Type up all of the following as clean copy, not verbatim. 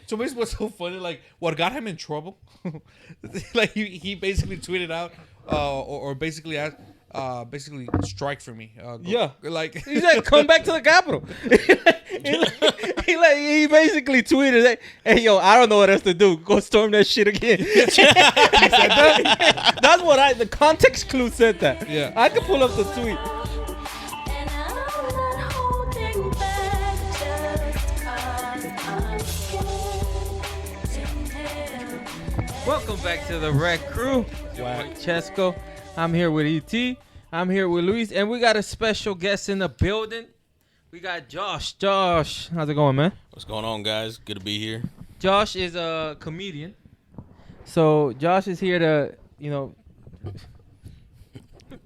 So basically, what's so funny? Like, what got him in trouble? Like he basically tweeted out, or basically asked, basically strike for me. Like he said, "Come back to the Capitol." he basically tweeted, "Hey yo, I don't know what else to do. Go storm that shit again." He said that. That's what the context clue said that. Yeah, I can pull up the tweet. Welcome back to the Bragg crew. Chesco. I'm here with ET. I'm here with Luis, and we got a special guest in the building. We got Josh. Josh, how's it going, man? What's going on, guys? Good to be here. Josh is a comedian. So Josh is here to,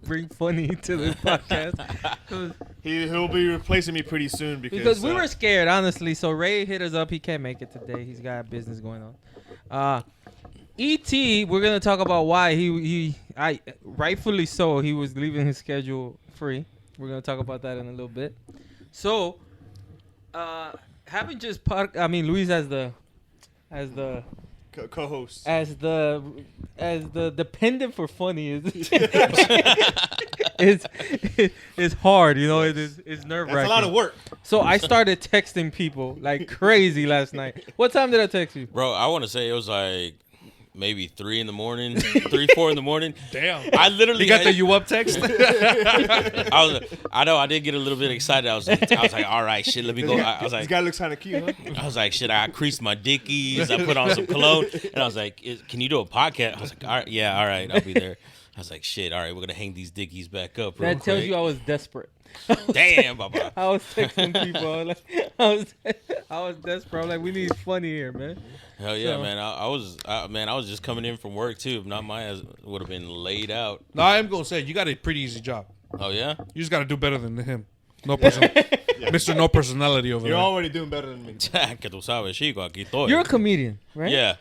bring funny to the podcast. He'll be replacing me pretty soon because we were scared, honestly. So Ray hit us up. He can't make it today. He's got business going on. E.T., we're going to talk about why I rightfully so, he was leaving his schedule free. We're going to talk about that in a little bit. So, having just Luis as the co-host, as the dependent for funny is hard, it's nerve-wracking. That's a lot of work. So I started texting people like crazy last night. What time did I text you? Bro, I want to say it was like maybe 3 in the morning, 4 in the morning. Damn. I literally got the you up text. I know I did get a little bit excited. I was like, all right, shit, let me go. I was like, this guy looks kind of cute, huh? I was like, shit, I creased my dickies. I put on some cologne, and I was like, can you do a podcast? I was like, all right, yeah, all right, I'll be there. I was like, shit, all right, we're gonna hang these dickies back up. That tells you I was desperate. Damn, Baba. I was texting people. I was desperate. I'm like, we need funny here, man. Hell yeah, man. I was just coming in from work too. If not, my ass would have been laid out. No, I am gonna say you got a pretty easy job. Oh yeah. You just got to do better than him. No Mr. No personality over You're there. already doing better than me. Que tú sabes, chico, aquí estoy. You're a comedian, right? Yeah.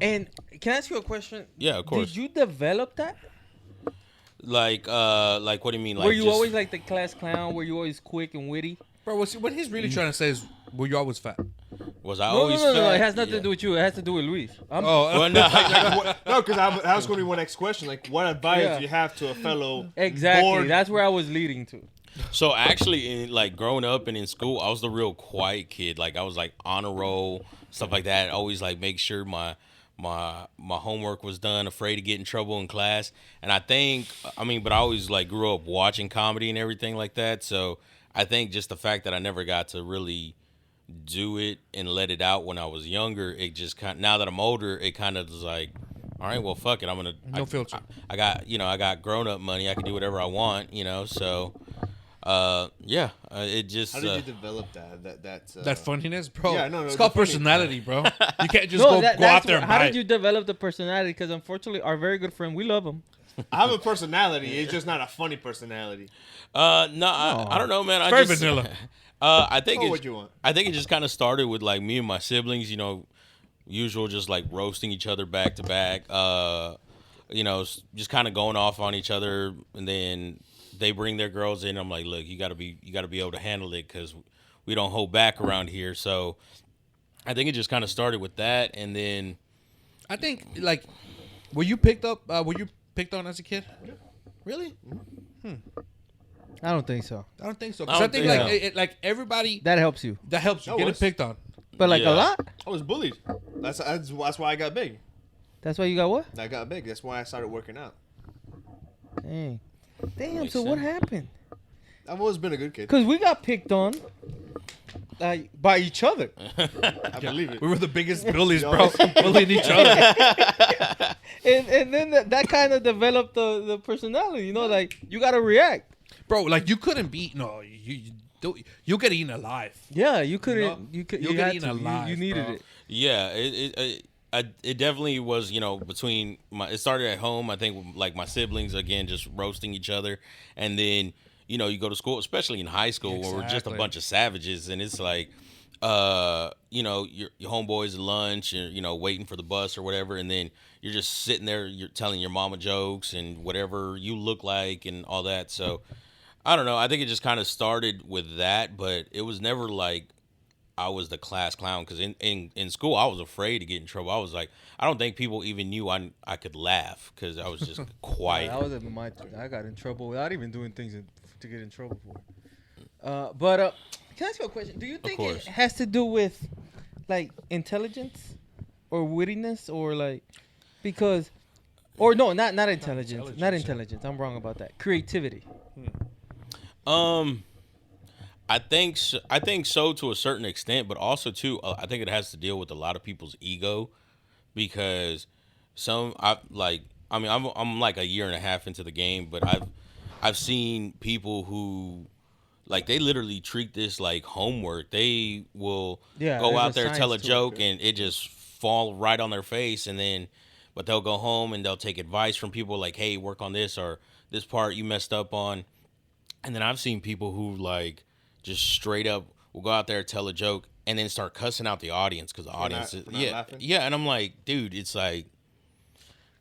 And can I ask you a question? Yeah, of course. Did you develop that? Like what do you mean? Like, were you always like the class clown? Were you always quick and witty? Bro, what he's really trying to say is, were you always fat? Was I always no, fat? No, it has nothing to do with you. It has to do with Luis. Well, no. No, because that was going to be my next question. Like, what advice do you have to a fellow? Exactly. bored? That's where I was leading to. So actually, in growing up and in school, I was the real quiet kid. Like I was like honor roll, stuff like that. Always like make sure my homework was done. Afraid to get in trouble in class. And but I always like grew up watching comedy and everything like that. So I think just the fact that I never got to really do it and let it out when I was younger, it just now that I'm older, it kind of was like, all right, well, fuck it. No filter. I got grown up money. I can do whatever I want, So, it just. How did you develop that funniness, bro? Yeah, no, it's called personality, bro. You can't just go out there and How buy did you develop the personality? Because unfortunately, our very good friend, we love him. I have a personality. It's just not a funny personality. No, I don't know, man. Very vanilla. I think what you want. I think it just kind of started with like me and my siblings, usual just like roasting each other back to back. Just kind of going off on each other, and then they bring their girls in. I'm like, look, you gotta be able to handle it because we don't hold back around here. So I think it just kind of started with that, and then I think like, were you picked on as a kid? Yeah. Really? I don't think so. I don't think so. Because I think like everybody that helps you. That helps you getting picked on. But like a lot. I was bullied. That's why I got big. That's why you got what? I got big. That's why I started working out. Damn. So what happened? I've always been a good kid. Because we got picked on by each other. I believe it. We were the biggest bullies, bro. Bullying each other. and then that kind of developed the personality. Like you got to react. Bro, like you couldn't be you get eaten alive. Yeah, you couldn't. You get eaten alive. You needed bro. it. Yeah, it definitely was. Between it started at home. I think like my siblings again just roasting each other, and then you go to school, especially in high school, where we're just a bunch of savages, and it's like, your homeboys at lunch, and waiting for the bus or whatever, and then you're just sitting there, you're telling your mama jokes and whatever you look like and all that. So I don't know. I think it just kind of started with that, but it was never like I was the class clown because in school I was afraid to get in trouble. I was like, I don't think people even knew I could laugh because I was just quiet. That was I got in trouble without even doing things to get in trouble for. But can I ask you a question? Do you think it has to do with like intelligence or wittiness or like because or no, not intelligence, not intelligence. I'm wrong about that. Creativity. I think so to a certain extent, but also too, I think it has to deal with a lot of people's ego, because I'm like a year and a half into the game, but I've seen people who like they literally treat this like homework. They will go out there, tell a joke, and it just fall right on their face, but they'll go home and they'll take advice from people like, hey, work on this or this part you messed up on. And then I've seen people who like just straight up will go out there, tell a joke, and then start cussing out the audience because the audience is yeah. And I'm like, dude, it's like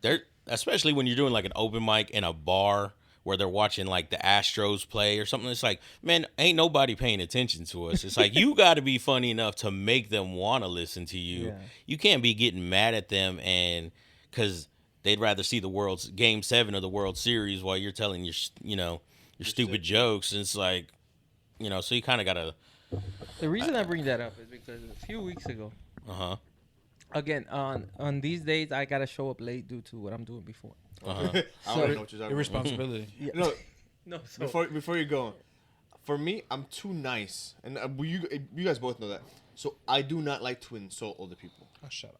they're especially when you're doing like an open mic in a bar where they're watching like the Astros play or something. It's like, man, ain't nobody paying attention to us. It's like you got to be funny enough to make them want to listen to you. Yeah. You can't be getting mad at them and because they'd rather see the world's Game 7 of the World Series while you're telling your stupid jokes. And it's like, so you kind of got to. The reason I bring that up is because a few weeks ago, again, on these days, I got to show up late due to what I'm doing before. I don't know what you're talking about. Irresponsibility. Yeah. No. So before you go, for me, I'm too nice. And you guys both know that. So I do not like to insult other people. Oh, shut up.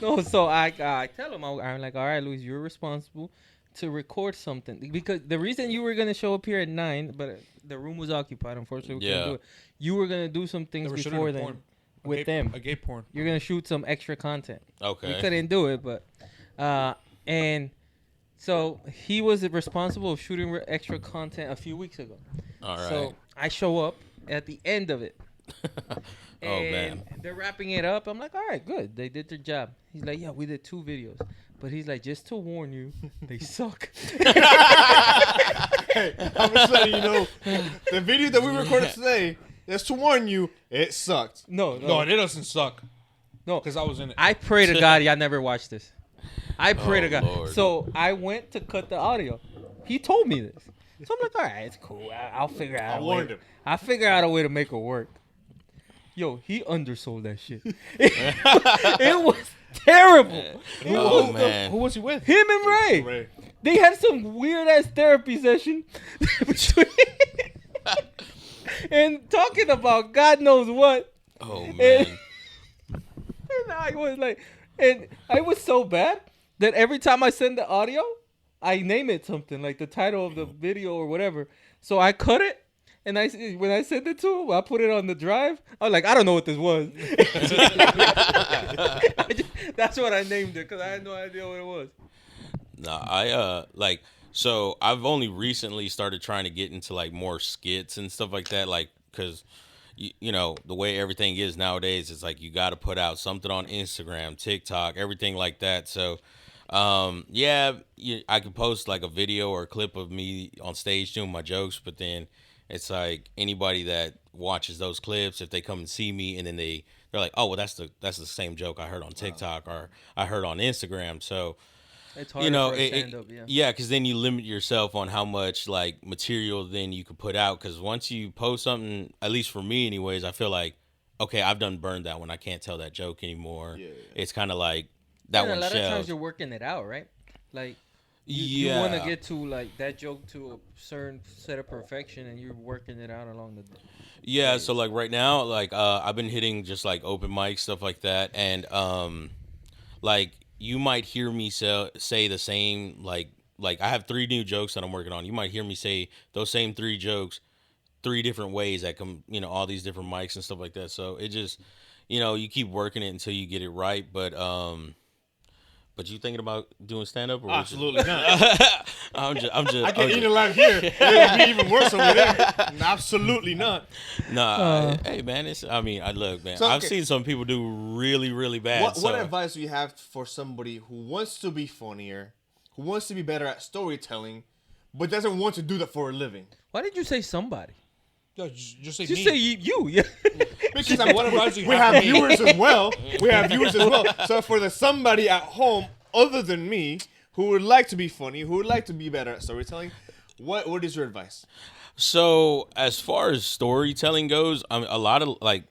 No, so I tell him, I'm like, all right, Luis, you're responsible to record something, because the reason you were gonna show up here at 9, but the room was occupied. Unfortunately, we couldn't do it. You were gonna do some things before then with them. A gay porn. You're gonna shoot some extra content. Okay. We couldn't do it, but and so he was responsible of shooting extra content a few weeks ago. All right. So I show up at the end of it. Man. They're wrapping it up. I'm like, all right, good. They did their job. He's like, yeah, we did 2 videos. But he's like, just to warn you, they suck. Hey, I'm just letting you know, the video that we recorded today, just to warn you, it sucked. No, it doesn't suck. No. Because I was in it. I pray to God y'all never watch this. I pray to God. Lord. So I went to cut the audio. He told me this. So I'm like, all right, it's cool. I'll figure out. I warned him. I'll figure out a way to make it work. Yo, he undersold that shit. It was terrible. Man. Who was he with? Him and Ray. They had some weird ass therapy session between and talking about God knows what. Oh man. And I was like, and I was so bad that every time I send the audio, I name it something like the title of the video or whatever. So I cut it. And when I sent it to him, I put it on the drive. I was like, I don't know what this was. That's what I named it because I had no idea what it was. No, so I've only recently started trying to get into like more skits and stuff like that, like because the way everything is nowadays, it's like you got to put out something on Instagram, TikTok, everything like that. So I could post like a video or a clip of me on stage doing my jokes, but then it's like anybody that watches those clips, if they come and see me and then they're like, oh, well, that's the same joke I heard on TikTok or I heard on Instagram. So, it's hard for stand-up, yeah, because then you limit yourself on how much like material then you could put out. Because once you post something, at least for me anyways, I feel like, okay, I've done burned that one. I can't tell that joke anymore. Yeah. It's kind of like that one. A lot of times you're working it out, right? Like, you want to get to like that joke to a certain set of perfection, and you're working it out along the. Yeah, so like right now, like I've been hitting just like open mic stuff like that, and like you might hear me say the same like I have 3 new jokes that I'm working on. You might hear me say those same 3 jokes 3 different ways that come, all these different mics and stuff like that. So it just, you keep working it until you get it right, but you thinking about doing stand up? Absolutely not. I'm just. I can't eat alive here. It would be even worse over there. Absolutely not. Nah, hey man, look, man. So, I've seen some people do really, really bad. What advice do you have for somebody who wants to be funnier, who wants to be better at storytelling, but doesn't want to do that for a living? Why did you say somebody? Yo, just say Just me. say you. Yeah. Because What advice do you we have have for me? viewers as well. We have viewers as well. So for the somebody at home other than me who would like to be funny, who would like to be better at storytelling, what is your advice? So as far as storytelling goes, I'm a lot of like,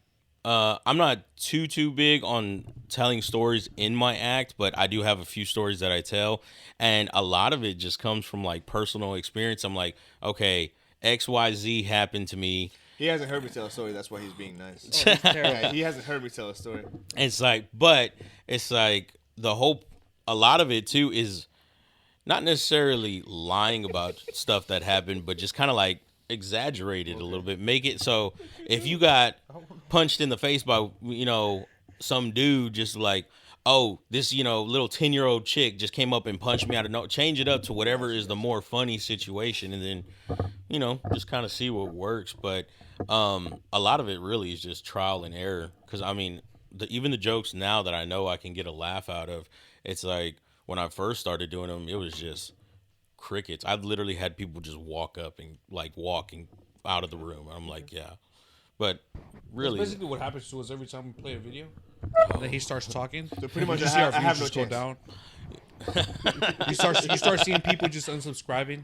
I'm not too big on telling stories in my act, but I do have a few stories that I tell, and a lot of it just comes from like personal experience. I'm like, okay, XYZ happened to me. He hasn't heard me tell a story. That's why he's being nice. Terrible. Yeah, he hasn't heard me tell a story. It's like, but it's like a lot of it too is not necessarily lying about stuff that happened, but just kind of like exaggerate it a little bit. Make it so if you got punched in the face by, some dude, just like, oh, this, little 10-year-old chick just came up and punched me out of no, change it up to whatever is the more funny situation, and then, just kind of see what works. But a lot of it really is just trial and error. Because, I mean, even the jokes now that I know I can get a laugh out of, it's like when I first started doing them, it was just crickets. I've literally had people just walk up and like walking out of the room. I'm like, yeah. But really, That's basically what happens to us every time we play a video. Then he starts talking. So pretty much you I see our have views no just go chance. down. you start seeing people just unsubscribing.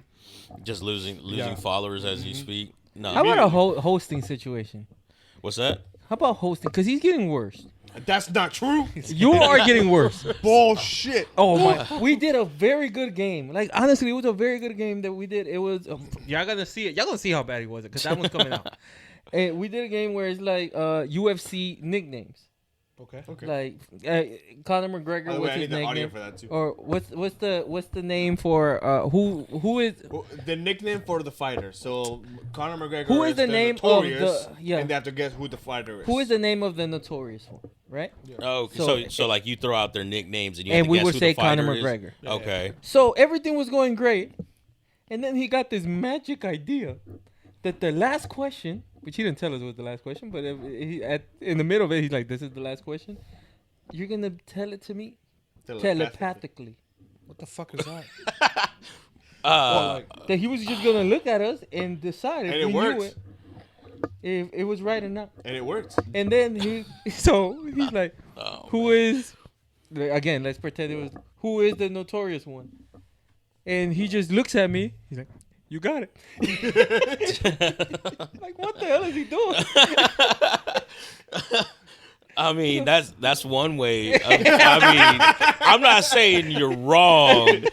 just losing Yeah. followers as you speak. No. How about a hosting situation? What's that? How about hosting? Because he's getting worse. That's not true. You are getting worse. Bullshit. Oh my! We did a very good game. Like honestly, it was a very good game that we did. It was y'all gonna see it. Y'all gonna see how bad he was because that one's coming out. And we did a game where it's like UFC nicknames. Okay. Like Conor McGregor. By the way, What's I his need the audio nickname? for that too. Or what's the name for who is The nickname for the fighter. So Conor McGregor. Who is the name of the- Notorious, yeah. And they have to guess who the fighter is. who is the name of the notorious one, right? Oh, So- so like you throw out their nicknames and you have And to we guess would who say the fighter Conor is? McGregor. Okay. So everything was going great, and then he got this magic idea that the last question, which he didn't tell us was the last question, but in the middle of it, he's like, "This is the last question. You're gonna tell it to me telepathically." What the fuck is that? That he was just gonna look at us and decide if And it we knew works. it, if it was right or not. And it worked. And then he's like, Oh, "Who is?" Again, let's pretend it was who is the notorious one, and he just looks at me. He's like, "You got it." Like, what the hell is he doing? I mean, that's one way. I'm not saying you're wrong,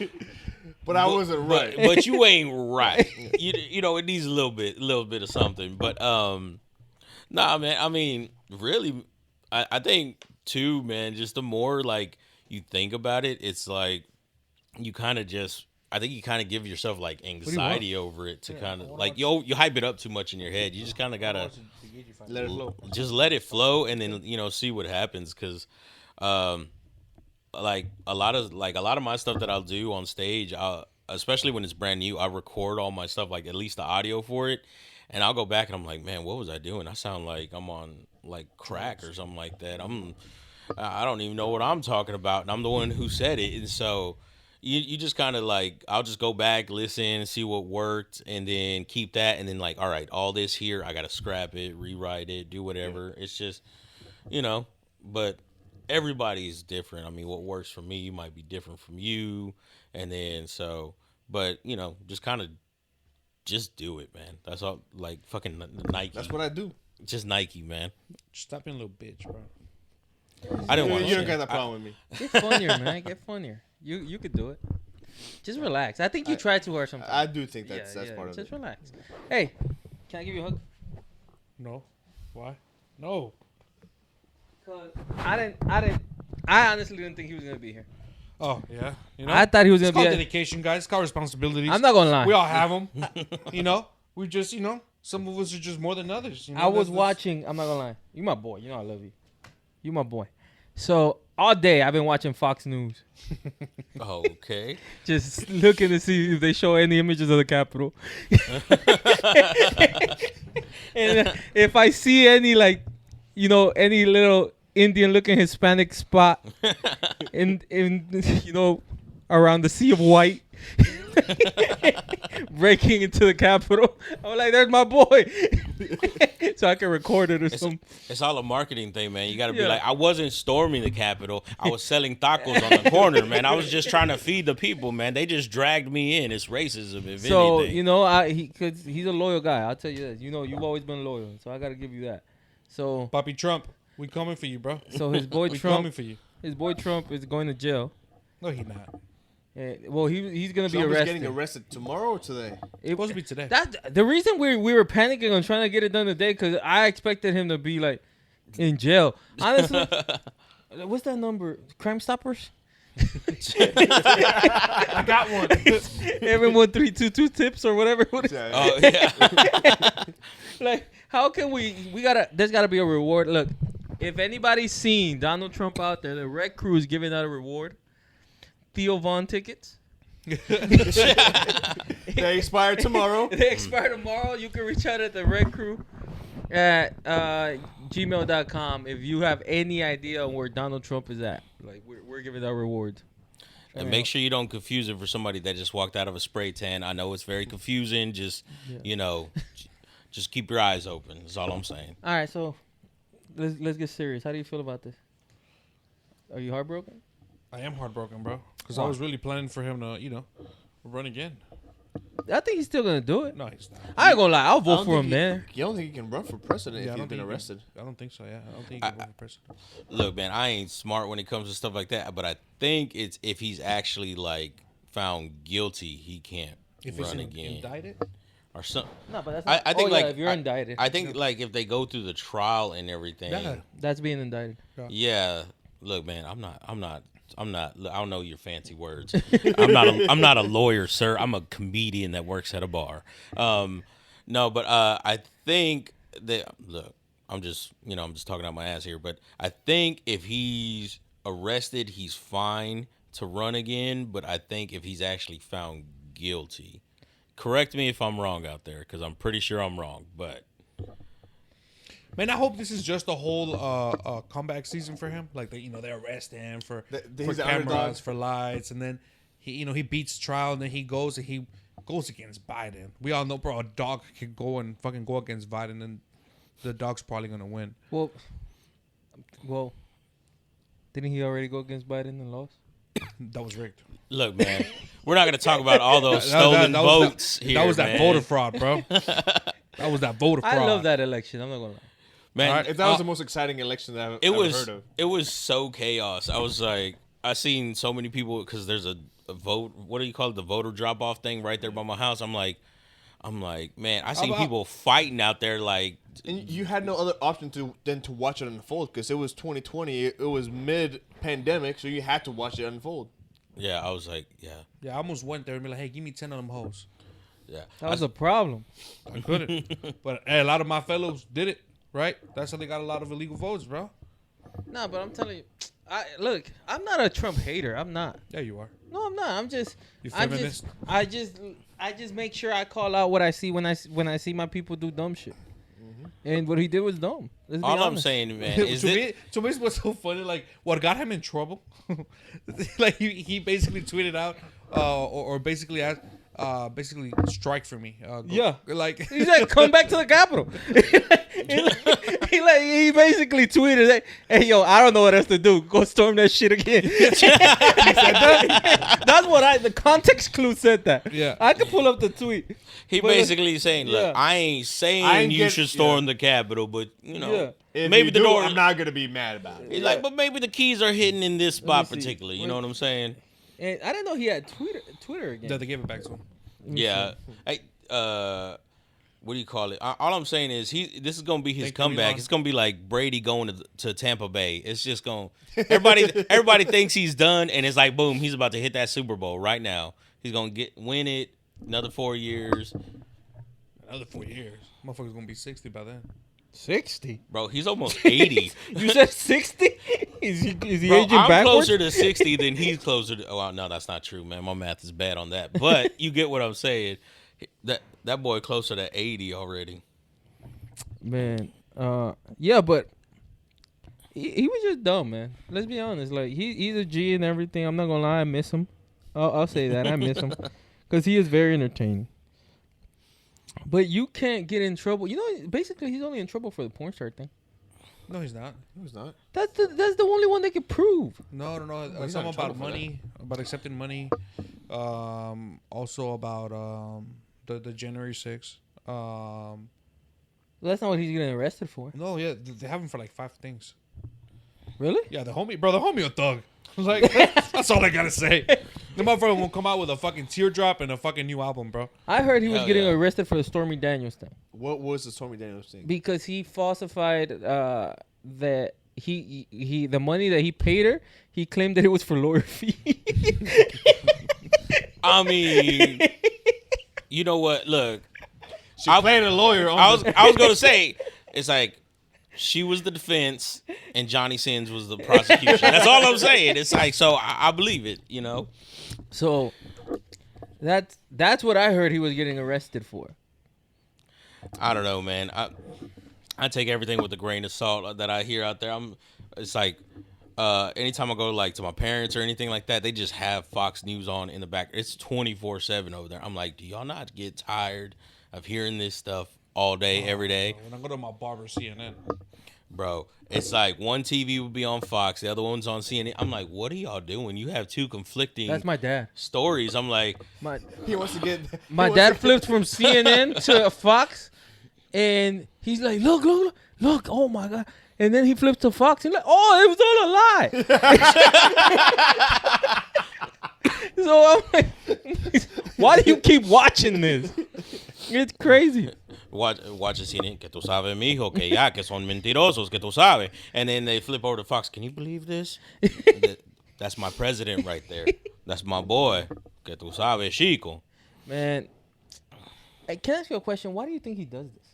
But I wasn't right. but you ain't right. It needs a little bit of something. But nah, man. I mean, really, I think too, man. Just the more like you think about it, it's like you kind of just. I think you kind of give yourself like anxiety over it to kind of like you hype it up too much in your head. You just kind of gotta Let it flow. just let it flow and then see what happens. Because like a lot of my stuff that I'll do on stage, especially when it's brand new, I record all my stuff, like at least the audio for it, and I'll go back and I'm like, man, what was I doing? I sound like I'm on like crack or something like that. I don't even know what I'm talking about, and I'm the one who said it. And so you just kind of like, I'll just go back, listen, see what worked, and then keep that, and then like, all right, all this here, I gotta scrap it, rewrite it, do whatever. It's just, but everybody's different. I mean, what works for me might be different from you, and then so, but just kind of just do it, man. That's all. Like fucking Nike. That's what I do. Just Nike, man. Stop being a little bitch, bro. I didn't want You to. don't get that problem with me. Get funnier, man. Get funnier. You could do it. Just relax. I think you try too hard sometimes. I do think that's part of it. Just relax. Hey, can I give you a hug? No. Why? No. Cause I honestly didn't think he was gonna be here. Oh yeah. I thought he was It's gonna called be. dedication, guys. It's called responsibilities. I'm not gonna lie. We all have them. We just, some of us are just more than others. I was watching. I'm not gonna lie. You my boy. You know I love you. You my boy. So all day I've been watching Fox News, Okay. just looking to see if they show any images of the Capitol. And if I see any any little Indian-looking Hispanic spot in around the Sea of White, breaking into the Capitol. I was like, "There's my boy," so I can record it or something. It's all a marketing thing, man. You got to be Yeah. like, I wasn't storming the Capitol. I was selling tacos on the corner, man. I was just trying to feed the people, man. They just dragged me in. It's racism, if So anything. you know, cause he's a loyal guy. I'll tell you this. You know, you've always been loyal, so I got to give you that. So Papi Trump, we coming for you, bro. So his boy we Trump, coming for you. his boy Trump is going to jail. No, he not. Well, he's gonna be Trump is arrested. getting arrested tomorrow or today? It Supposed to be today. That the reason we were panicking on trying to get it done today because I expected him to be like in jail. Honestly, what's that number? Crime Stoppers. I got one. Everyone 322 tips or whatever. Oh, yeah. Like, how can we gotta? There's gotta be a reward. Look, if anybody's seen Donald Trump out there, the Red Crew is giving out a reward. Theo Vaughn tickets. They expire tomorrow. They expire tomorrow. You can reach out at the Red Crew at gmail.com if you have any idea where Donald Trump is at. Like, we're giving out rewards. And make sure you don't confuse it for somebody that just walked out of a spray tan. I know it's very confusing. Just, just keep your eyes open. That's all I'm saying. All right, so let's get serious. How do you feel about this? Are you heartbroken? I am heartbroken, bro. Because Why? I was really planning for him to, run again. I think he's still gonna do it. No, he's not. I ain't gonna lie. I'll I vote don't for think him, he- man. You don't think he can run for president Yeah, if I he's don't been think he arrested? I don't think so, yeah. I don't think he can run for president. Look, man, I ain't smart when it comes to stuff like that, but I think it's if he's actually like found guilty, he can't If he's run again indicted? or something. No, but that's I not. think oh, yeah, like if you're indicted, I think like if they go through the trial and everything. Yeah. that's being indicted. Yeah. Look, man, I don't know your fancy words. I'm not a lawyer, sir. I'm a comedian that works at a bar. No, but I think that look, I'm just talking out my ass here, but I think if he's arrested, he's fine to run again, but I think if he's actually found guilty, correct me if I'm wrong out there, because I'm pretty sure I'm wrong, but Man, I hope this is just a whole comeback season for him. Like, they arrest him for He's the underdog. cameras, for lights, and then he beats trial, and then he goes against Biden. We all know, bro, a dog can go and fucking go against Biden, and the dog's probably gonna win. Well, didn't he already go against Biden and lost? That was rigged. look, man, we're not going to talk about all those stolen votes here, That was that man. voter fraud, bro. That was that voter fraud. I love that election. I'm not gonna lie. Man, If that was the most exciting election that I've it ever was heard of. it was so chaos. I was like, I seen so many people because there's a vote. What do you call it? The voter drop off thing right there by my house. I'm like, man, I seen people fighting out there. Like, And you had no other option than to watch it unfold because it was 2020. It was mid-pandemic, so you had to watch it unfold. yeah, I was like, yeah, Yeah, I almost went there and be like, hey, give me 10 of them hoes. yeah. That was a problem. I couldn't. But hey, a lot of my fellows did it, right? That's how they got a lot of illegal votes, bro. No, but I'm telling you, look, I'm not a Trump hater. I'm not. Yeah, you are. No, I'm not. I'm just. You I feminist? just make sure I call out what I see when I see my people do dumb shit. And what he did was dumb. Let's be All I'm honest. saying, man, is to that me, what's so funny, like, what got him in trouble, like, he basically tweeted out, or basically asked, basically strike for me. Yeah. Like, He said, "Come back to the Capitol." he basically tweeted, "Hey, yo, I don't know what else to do. Go storm that shit again." That's what the context clue said that. Yeah. I could pull up the tweet. he But- basically saying, look, yeah. I ain't saying I ain't you get- should storm the Capitol, but Yeah. If maybe you the do, door. I'm not gonna be mad about it. He's like, but maybe the keys are hidden in this spot see. particularly. You Wait. know what I'm saying? And I didn't know he had Twitter again. that they gave it back to him. Yeah. Hey, what do you call it? All I'm saying is this is gonna be his Thank you, comeback. Elon. It's gonna be like Brady going to Tampa Bay. It's just gonna everybody thinks he's done, and it's like boom, he's about to hit that Super Bowl right now. He's gonna win it another 4 years, Another 4 years. Motherfucker's gonna be 60 by then. 60. bro. He's almost 80. You said 60? Is he Bro, aging I'm backwards? closer to 60 than he's closer to. Oh no, that's not true, man. My math is bad on that. But you get what I'm saying. That boy closer to 80 already. Man, yeah, but he was just dumb, man. Let's be honest. Like he's a G and everything. I'm not gonna lie, I miss him. I'll say that. I miss him because he is very entertaining. But you can't get in trouble. You know, basically, he's only in trouble for the porn star thing. No, he's not. No, he's not. That's the only one they can prove. No. he's Some not in about trouble for money, about accepting money. Also about the January 6th. That's not what he's getting arrested for. No, yeah, they have him for like 5 things. Really? Yeah, the homie a thug. Like, that's all I gotta say. The motherfucker will come out with a fucking teardrop and a fucking new album, bro. I heard he was Hell getting yeah. arrested for the Stormy Daniels thing What was the Stormy Daniels thing? because he falsified that he the money that he paid her. He claimed that it was for lawyer fee. I mean, you know what? Look, She playing a lawyer. I was gonna say, it's like she was the defense and Johnny Sins was the prosecution. That's all I'm saying. It's like, so I believe it, you know. So that's what I heard he was getting arrested for. I don't know, man. I take everything with a grain of salt that I hear out there. It's like anytime I go like to my parents or anything like that, they just have Fox News on in the back. It's 24/7 over there. I'm like, do y'all not get tired of hearing this stuff all day, every day? When I go to my barber, CNN. Bro, it's like one TV would be on Fox, the other one's on CNN. I'm like, what are y'all doing? You have 2 conflicting That's my dad. stories. I'm like, He wants to get. My dad flipped from CNN to Fox, and he's like, look, oh my God. And then he flipped to Fox, and like, oh, it was all a lie. So I'm like, why do you keep watching this? It's crazy. watch the CNN, que tú sabes, mijo, que ya, que son mentirosos, que tú sabes. And then they flip over to Fox. Can you believe this? That's my president right there. That's my boy, que tú sabes, chico. Man, hey, can I ask you a question? Why do you think he does this?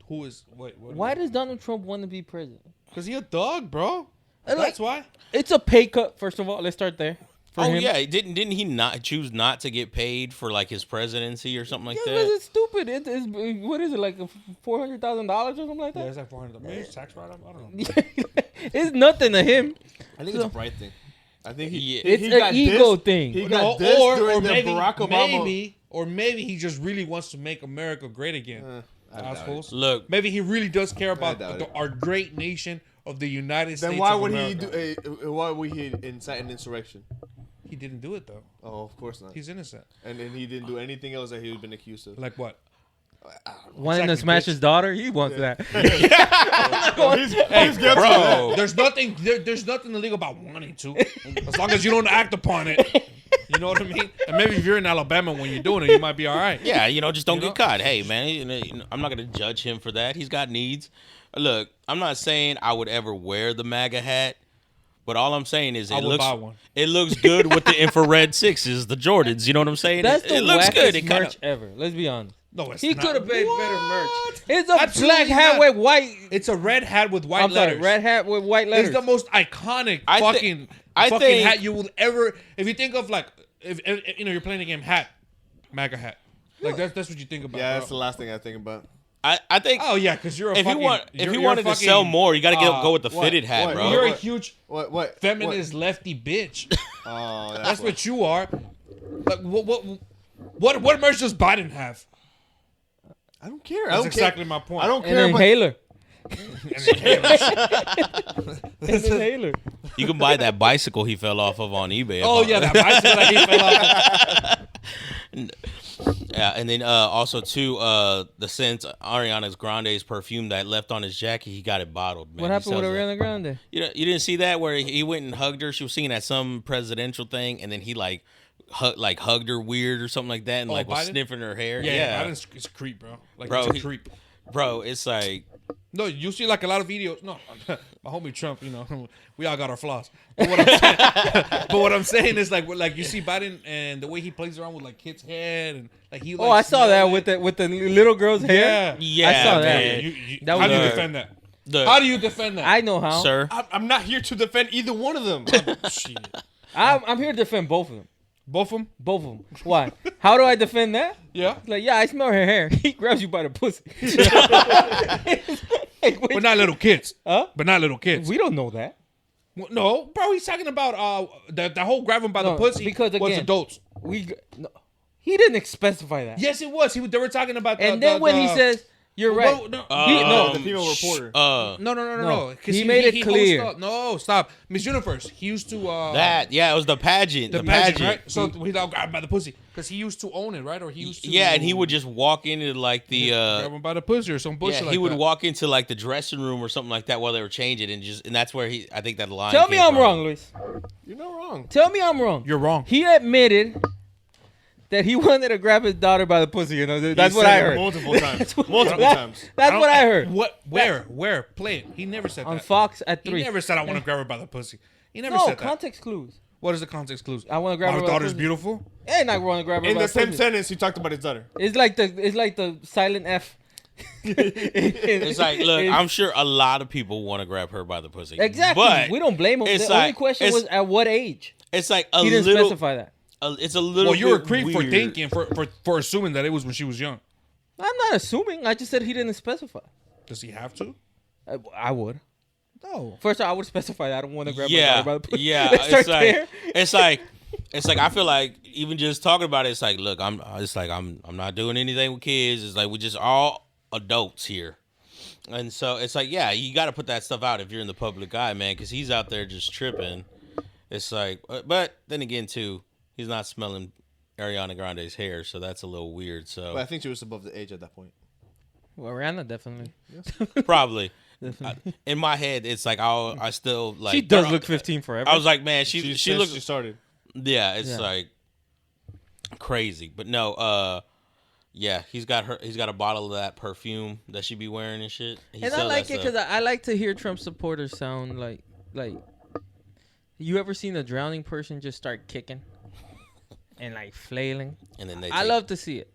Who is what Why does Donald Trump want to be president? Because he a thug, bro. Like, That's why. It's a pay cut, first of all. Let's start there. For him. Yeah, didn't he not choose not to get paid for like his presidency or something like Yeah, because that? it's stupid. It's what is it, like $400,000 or something like Yeah, that? it's like 400. Maybe it's tax write-off. I don't know. It's nothing to him. I think it's a bright thing. I think Yeah. It's he an got ego dissed. thing. He No, got dissed during the maybe, Barack Obama. maybe he just really wants to make America great again. I doubt Assholes. Look, Maybe he really does care about doubt it. our great nation of the United States. Then why of would America. why would he incite an insurrection? He didn't do it though. Oh, of course not. He's innocent. And then he didn't do anything else that he had been accused of. Like what? Wanting to Exactly, smash bitch. his daughter, he wants that. He's guilty of that. bro, There's nothing illegal about wanting to, as long as you don't act upon it. You know what I mean? And maybe if you're in Alabama when you're doing it, you might be all right. yeah, just don't You get caught. Hey, man, I'm not gonna judge him for that. He's got needs. Look, I'm not saying I would ever wear the MAGA hat, but all I'm saying is I would buy one. it looks good with the infrared 6s, the Jordans. You know what I'm saying? That's the it looks good. wackest It kinda, merch ever. Let's be honest. No, it's He not. could have made better merch. What? It's a Absolutely black hat not. with white. It's a red hat with white I'm sorry, letters. red hat with white letters. It's the most iconic I fucking think- hat you will ever. If you think of like, if you're playing a game, hat, MAGA hat. Like that's what you think about. Yeah, bro. that's the last thing I think about. I think Oh yeah, because you're a if fucking. you wanted to sell more, you got to go with the what? fitted hat, What? bro. You're a What? huge What? feminist lefty bitch. Oh, That's what you are. Like what merch does Biden have? I don't care. I That's don't exactly care. my point. I don't An care. But inhaler. An inhaler. You can buy that bicycle he fell off of on eBay. Oh yeah, that bicycle that he fell off. Yeah, and then also too, the scent Ariana Grande's perfume that left on his jacket, he got it bottled. Man. What He happened with sells that. Ariana Grande? You didn't see that where he went and hugged her. She was singing at some presidential thing, and then he hugged her weird or soming like that, and Oh, was Biden? sniffing her hair. Yeah, Biden's it's a creep, bro. Like Bro, it's he- a creep. Bro, it's like No, you see like a lot of videos. No, my homie Trump. We all got our flaws. But what I'm saying is like you see Biden and the way he plays around with like kids' head and like he. Like, Oh, I saw that smell with the little girl's hair. Yeah, I saw that. man. That How do you was- defend that? the How do you defend that? I know how. sir. I'm not here to defend either one of them. Shit. I'm here to defend both of them. Both of them? Both of them. Why? How do I defend that? Yeah. Like, yeah, I smell her hair. He grabs you by the pussy. Like, But not little kids. Huh? But not little kids. We don't know that. Well, no, bro, he's talking about the whole grab him by the No, pussy because, was again, adults. No, he didn't specify that. Yes, it was. They were talking about. And then when he says, "You're right," Well, no, the female reporter. no. 'Cause He made it hosts clear. No, stop. Miss Universe. He used to it was the pageant. the pageant, right? So he got grabbed by the pussy because he used to own it, right? Or he used to. Yeah, and he would just walk into like the grab him by the pussy or some bullshit. he would walk into like the dressing room or something like that while they were changing, and that's where I think that line. Tell me came I'm from. wrong, Luis. You're not wrong. Tell me I'm wrong. You're wrong. He admitted that he wanted to grab his daughter by the pussy. You know, that's He what said I it heard. multiple times. Multiple That- times. That's what I heard. What? Where? Play it. He never said On that. Fox at He 3. never said I want to grab her by the pussy. He never No, said that. context clues. What is the context clues? I want to grab her My by the daughter's pussy. beautiful. And I want to grab her In by the the same pussy. sentence, he talked about his daughter. It's like the silent F. It's like, look, I'm sure a lot of people want to grab her by the pussy. Exactly. But We don't blame him. it's The only like- question it's- was at what age. it's like a He didn't little. specify that. It's a little. Well, you're a bit creep for weird. thinking, for assuming that it was when she was young. I'm not assuming. I just said he didn't specify. Does he have to? I would. No. First, I would specify that I don't want to grab my Yeah, daughter by the pussy. yeah. Let's start It's like, there. it's like I feel like even just talking about it, it's like, look, I'm not doing anything with kids. It's like we just all adults here, and so it's like, yeah, you got to put that stuff out if you're in the public eye, man, because he's out there just tripping. It's like, but then again, too, he's not smelling Ariana Grande's hair, so that's a little weird. So But I think she was above the age at that point. Well, Rihanna definitely. probably. In my head, it's like I still like. She does look 15 forever. I was like, man, she Since looks. she started. Yeah, it's Yeah. like crazy. But no, yeah, he's got a bottle of that perfume that she be wearing and shit. He and I sell like that it because stuff. I like to hear Trump supporters sound like. You ever seen a drowning person just start kicking and like flailing? And then they I love to see it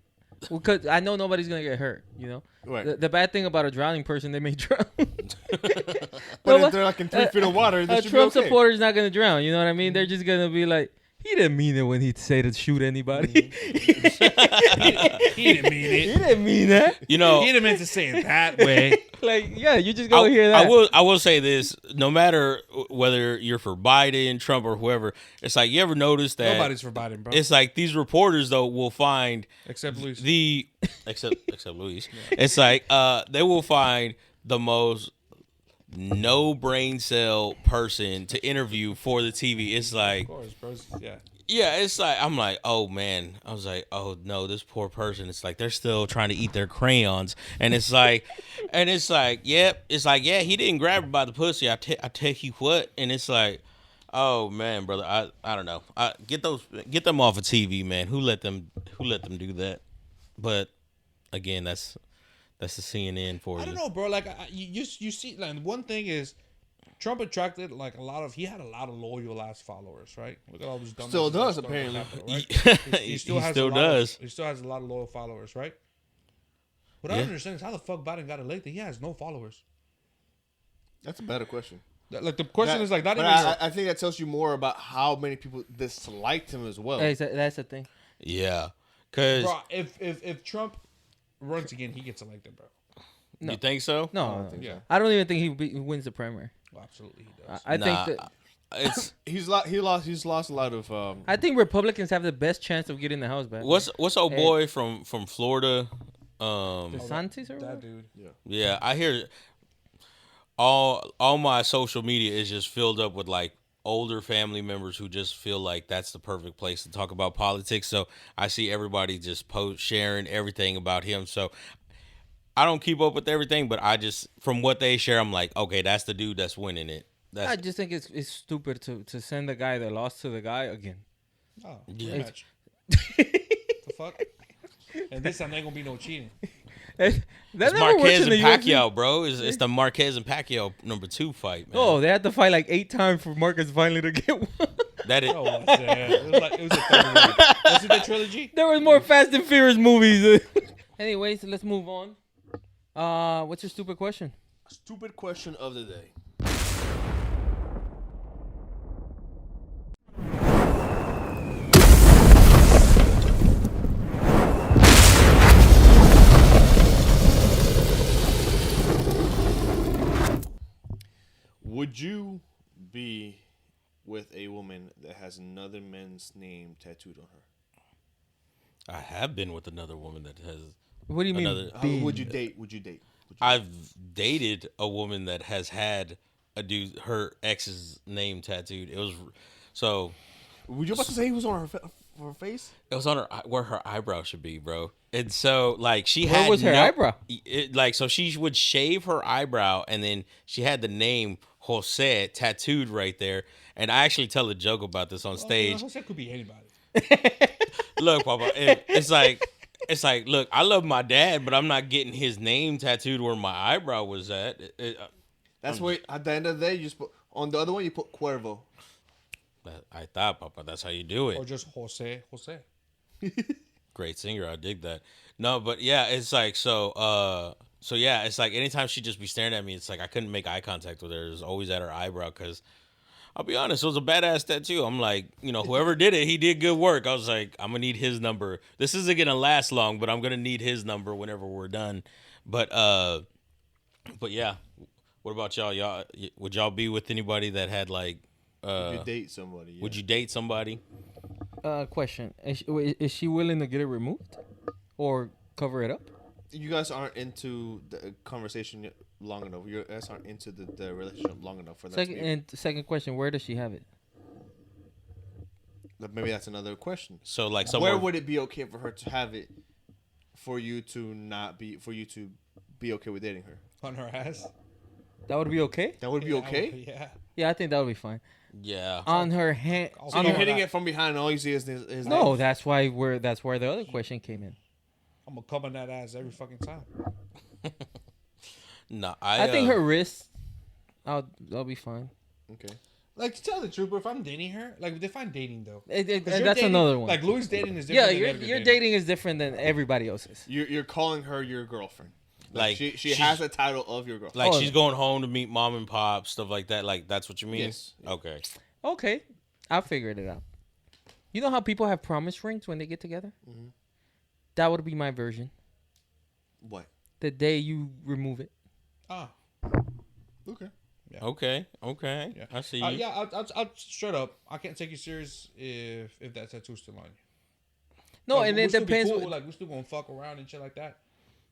because I know nobody's gonna get hurt. You know, Right. the bad thing about a drowning person, they may drown. But if they're like in 3 feet of water, they A should Trump be okay. supporter's not gonna drown. You know what I mean? They're just gonna be like, he didn't mean it when he said to shoot anybody. He didn't mean He it. didn't mean that. You know, He didn't mean to say it that way. Like, yeah, you just go hear that. I will say this: no matter whether you're for Biden, Trump, or whoever, it's like you ever notice that Nobody's for Biden, bro. it's like these reporters though will find Except Luis. except Luis. It's like they will find the most no brain cell person to interview for the TV. It's like, Of course, bro. Yeah. yeah, it's like I'm like, oh man, I was like, oh no, this poor person. It's like they're still trying to eat their crayons, and it's like, yep, it's like, yeah, he didn't grab her by the pussy. I tell you what, and it's like, oh man, brother, I don't know. Get them off of TV, man. Who let them do that? But again, that's the CNN for you. I don't know, bro. Like, you see, like, one thing is, Trump attracted like he had a lot of loyal ass followers, right? Look at all these dumb Still does, stuff on apparently. Capitol, right? He still has still a lot of- does. he still has a lot of loyal followers, right? What I Yeah. don't understand is how the fuck Biden got elected. He has no followers. That's a better question. Like the question is like not but even. I think that tells you more about how many people disliked him as well. Hey, that's the thing. Yeah, because Bro, if Trump runs again, he gets elected, bro. No. you think so? No, Yeah, I don't even think he wins the primary. well, absolutely he does. I Nah, think that it's He's lost a lot of. I think Republicans have the best chance of getting the House back. what's old boy from Florida? DeSantis or that what? dude. Yeah, I hear all my social media is just filled up with like older family members who just feel like that's the perfect place to talk about politics. So I see everybody just sharing everything about him. So I don't keep up with everything, but I just from what they share, I'm like, okay, that's the dude that's winning it. I just think it's stupid to send the guy that lost to the guy again. Oh, Yeah. rematch. The fuck? And this time there ain't gonna be no cheating. It's That never works Marquez in and the UFC. Pacquiao, bro. It's the Marquez and Pacquiao #2 fight, man. Oh, they had to fight like 8 times for Marcus finally to get one. That is. Oh, it was a third movie. Was it the trilogy? There was more Fast and Furious movies. Anyways, let's move on. What's your stupid question? Stupid question of the day. Would you be with a woman that has another man's name tattooed on her? I have been with another woman that has. What do you mean? Another- How would you date? Would you date? I've dated a woman that has had a dude, her ex's name tattooed. It was so. Would you about to say he was on her face? It was on her where her eyebrow should be, bro. And so, like, she Where had was her eyebrow? So she would shave her eyebrow, and then she had the name Jose tattooed right there. And I actually tell a joke about this on stage. Jose could be anybody. Look, Papa, it's like, look, I love my dad, but I'm not getting his name tattooed where my eyebrow was at. That's where at the end of the day you just put on the other one you put Cuervo. I thought, Papa, that's how you do it. Or just Jose. Great singer, I dig that. No, but yeah, it's like so yeah, it's like anytime she just be staring at me, it's like I couldn't make eye contact with her. It was always at her eyebrow because I'll be honest, it was a badass tattoo. I'm like, whoever did it, he did good work. I was like, I'm gonna need his number. This isn't gonna last long, but I'm gonna need his number whenever we're done. But yeah, what about y'all? Y'all would y'all be with anybody that had like? Would you date somebody? Yeah. Would you date somebody? Question: Is she willing to get it removed or cover it up? You guys aren't into the conversation long enough. You guys aren't into the relationship long enough for that. Second question: Where does she have it? Maybe that's another question. So like, where would it be okay for her to have it, for you to be okay with dating her? On her ass. That would be okay. That would be okay. Yeah. Yeah, I think that would be fine. Yeah. On her hand. So you're hitting it from behind, and all you see is his No, name? that's where the other question came in. I'm gonna come on that ass every fucking time. No, I think her wrist. I'll be fine. Okay. Like, to tell the truth, but if I'm dating her, like, define dating though. 'Cause And you're that's dating- another one. Like, Louis dating is Yeah, different. than your dating is different than everybody else's. You're calling her your girlfriend. Like she she's- has a title of your girlfriend. Like Oh, she's going home to meet mom and pop, stuff like that. Like that's what you mean? Yes. Okay. Okay, I figured it out. You know how people have promise rings when they get together? Mm-hmm. That would be my version. What? The day you remove it. Ah. Okay. Yeah. Okay. Yeah. I see. Yeah, I'll straight up. I can't take you serious if that tattoo's still on you. No, Like, and we're it still be depends. cool, like, we're still gonna fuck around and shit like that.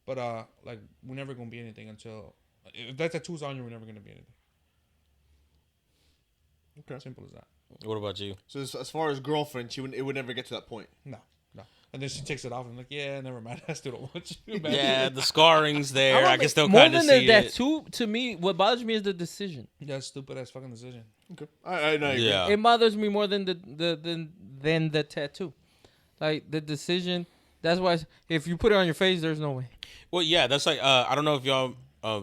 But like, we're never gonna be anything until if that tattoo's on you, we're never gonna be anything. Okay. Simple as that. What about you? So as far as girlfriend, it would never get to that point. No. And then she takes it off and I'm like, yeah, never mind. I still don't want you. Man. Yeah, the scarring's there. I can still more kind of than see that, it. too. To me, what bothers me is the decision. Yeah, stupid ass fucking decision. Okay. I know. Yeah. It bothers me more than than the tattoo. Like the decision. That's why if you put it on your face, there's no way. Well, yeah, that's like I don't know if y'all.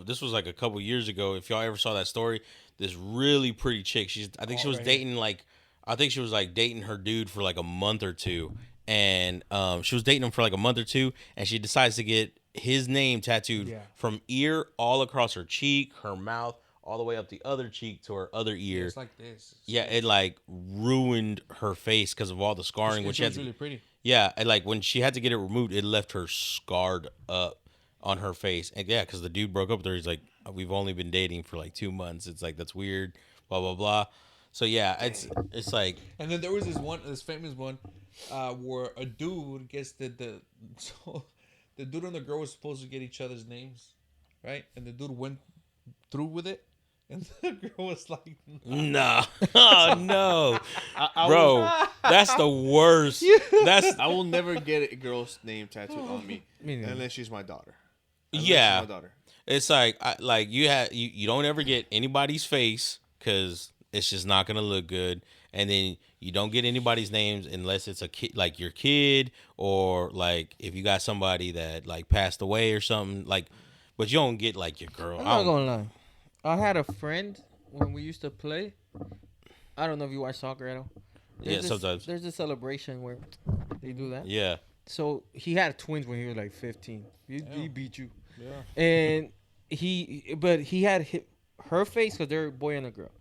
This was like a couple years ago. If y'all ever saw that story, this really pretty chick. I think she was right dating she was like dating her dude for like a month or two, and she was dating him for like a month or two, and she decides to get his name tattooed from ear all across her cheek, her mouth, all the way up the other cheek to her other ear. It's like this. Yeah, it like ruined her face because of all the scarring. When she had It's really pretty. Yeah, and like when she had to get it removed, it left her scarred up on her face. And yeah, because the dude broke up with her. He's like, we've only been dating for like 2 months. It's like, that's weird, blah, blah, blah. So yeah, it's like. And then there was this famous one where a dude gets so the dude and the girl were supposed to get each other's names, right? And the dude went through with it. And the girl was like, No. Oh, no. Bro, that's the worst. I will never get a girl's name tattooed on me neither. unless she's my daughter. Yeah. She's my daughter. It's like you don't ever get anybody's face because it's just not going to look good. And then you don't get anybody's names unless it's a kid, like your kid, or like if you got somebody that like passed away or something. Like, but you don't get like your girl. I'm not gonna lie. I had a friend when we used to play. I don't know if you watch soccer at all. Sometimes. There's a celebration where they do that. Yeah. So he had twins when he was like 15. He beat you. yeah. And he had her face because they're a boy and a girl.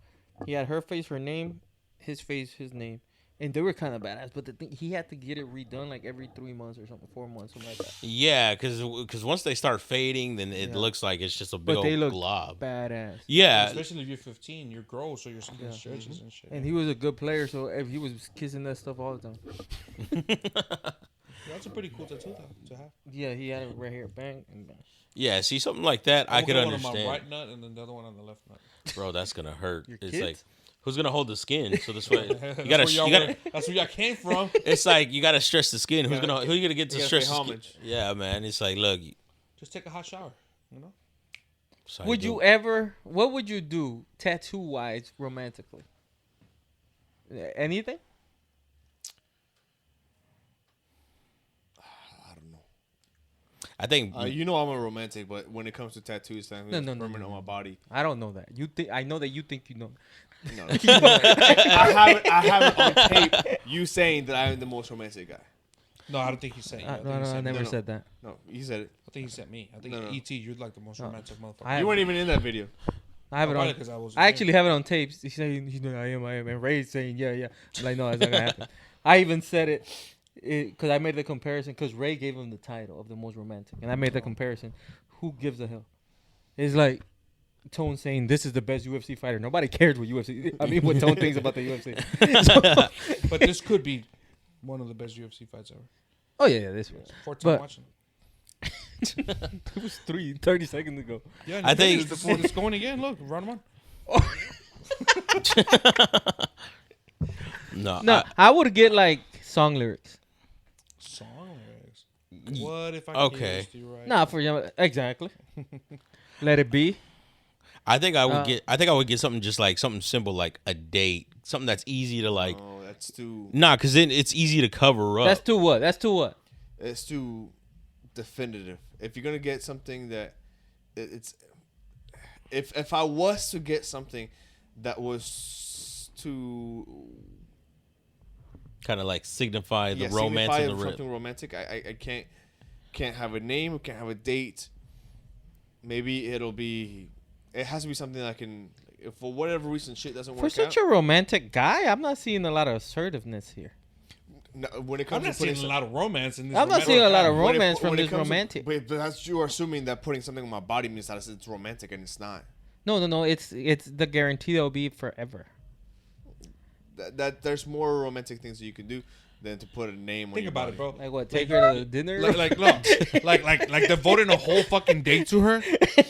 He had her face, her name, his face, his name, And they were kind of badass, but the thing, he had to get it redone like every 3 months or something, 4 months, something like that. Yeah, because once they start fading, then it Yeah. looks like it's just a big But they old look glob. badass. Yeah, Especially if you're 15, you're gross, so your skin stretches and shit. And he was a good player, so if he was kissing that stuff all the time. That's a pretty cool tattoo to have. Yeah, he had it right here, bang and bang. yeah. See, something like that, I I'm could gonna get one understand. on my right nut and then the other one on the left nut. Bro, that's gonna hurt. Your It's kids? like, who's gonna hold the skin? So this way, That's where y'all came from. It's like you gotta stretch the skin. Who you gonna get to You gotta stretch pay the skin? homage. Yeah, man. It's like, look. Just take a hot shower. You know. that's how Would do you it. ever? What would you do tattoo-wise romantically? Anything? I don't know. I think You know I'm a romantic, but when it comes to tattoos, that No, it's no, no, permanent no, on my body. I don't know that. You think? I know that you think you know. No, I have it on tape. You saying that I'm the most romantic guy. No, I don't think he said. You. I never no. said that. No, you said it. I think he said me. I think No. ET, you're like the most romantic motherfucker. I You weren't even in that video. I have it Probably on. 'cause I was. I actually have it on tapes. He's saying, I am, and Ray's saying, yeah. I'm like, no, that's not gonna happen. I even said it because I made the comparison because Ray gave him the title of the most romantic, and I made the comparison. Who gives a hell? It's like Tone saying this is the best UFC fighter. Nobody cares what UFC. I mean, what Tone thinks about the UFC. So- But this could be one of the best UFC fights ever. oh yeah, this was. 14 But- watching. It was 30 seconds ago. Yeah, I think- it's going again. Look, round one. No, I would get like song lyrics. Song lyrics. What if I Okay. kissed you right? Nah, for you exactly. Let it be. I think I would Uh, get. I think I would get something just like something simple, like a date, something that's easy to like. Oh, that's too. Nah, because then it's easy to cover up. That's too what? That's too what? It's too definitive. If you're gonna get something that it's, if I was to get something that was to kind of like signify the signify romance of the rip. something romantic, I can't have a name, can't have a date. Maybe it has to be something I can. If for whatever reason shit doesn't For work such out. a romantic guy, I'm not seeing a lot of assertiveness here. No, when it I'm comes not to putting seeing a lot of romance in this. I'm not romantic seeing a lot guy. of when it- romance from when it this comes to- romantic. but that's you are assuming that putting something on my body means that it's romantic, and it's not. No. It's the guarantee that will be forever. That there's more romantic things that you can do than to put a name on Think your about body. it, bro. Like what? Take her to dinner? Like look, like devoting a whole fucking day to her.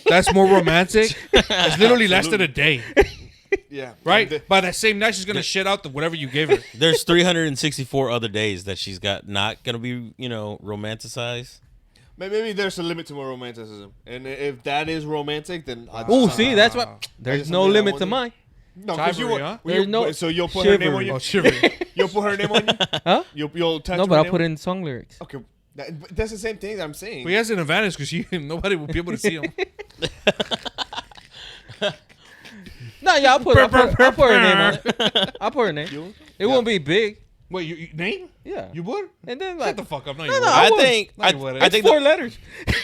That's more romantic. It's literally less than a day, Yeah. right? And By that same night, she's gonna shit out whatever you gave her. There's 364 other days that she's got not gonna be, romanticized. maybe there's a limit to my romanticism, and if that is romantic, then Oh, see, that's what. There's just no something I limit to wanted. mine. No, because Chivalry, huh? There's no so you'll put her name on chivalry. you. Oh, shivery. You'll put her name on you. Huh? You'll touch. No, her but I'll name put on- in song lyrics. Okay, but that's the same thing that I'm saying. But he has an advantage because nobody will be able to see him. No, yeah, I'll put her name on it. I'll put her name. It won't be big. Wait, you name? Yeah. You would? And then Shut like the fuck up. No, No, you no, wouldn't. I I would. think. No, you wouldn't. I It's think. four letters.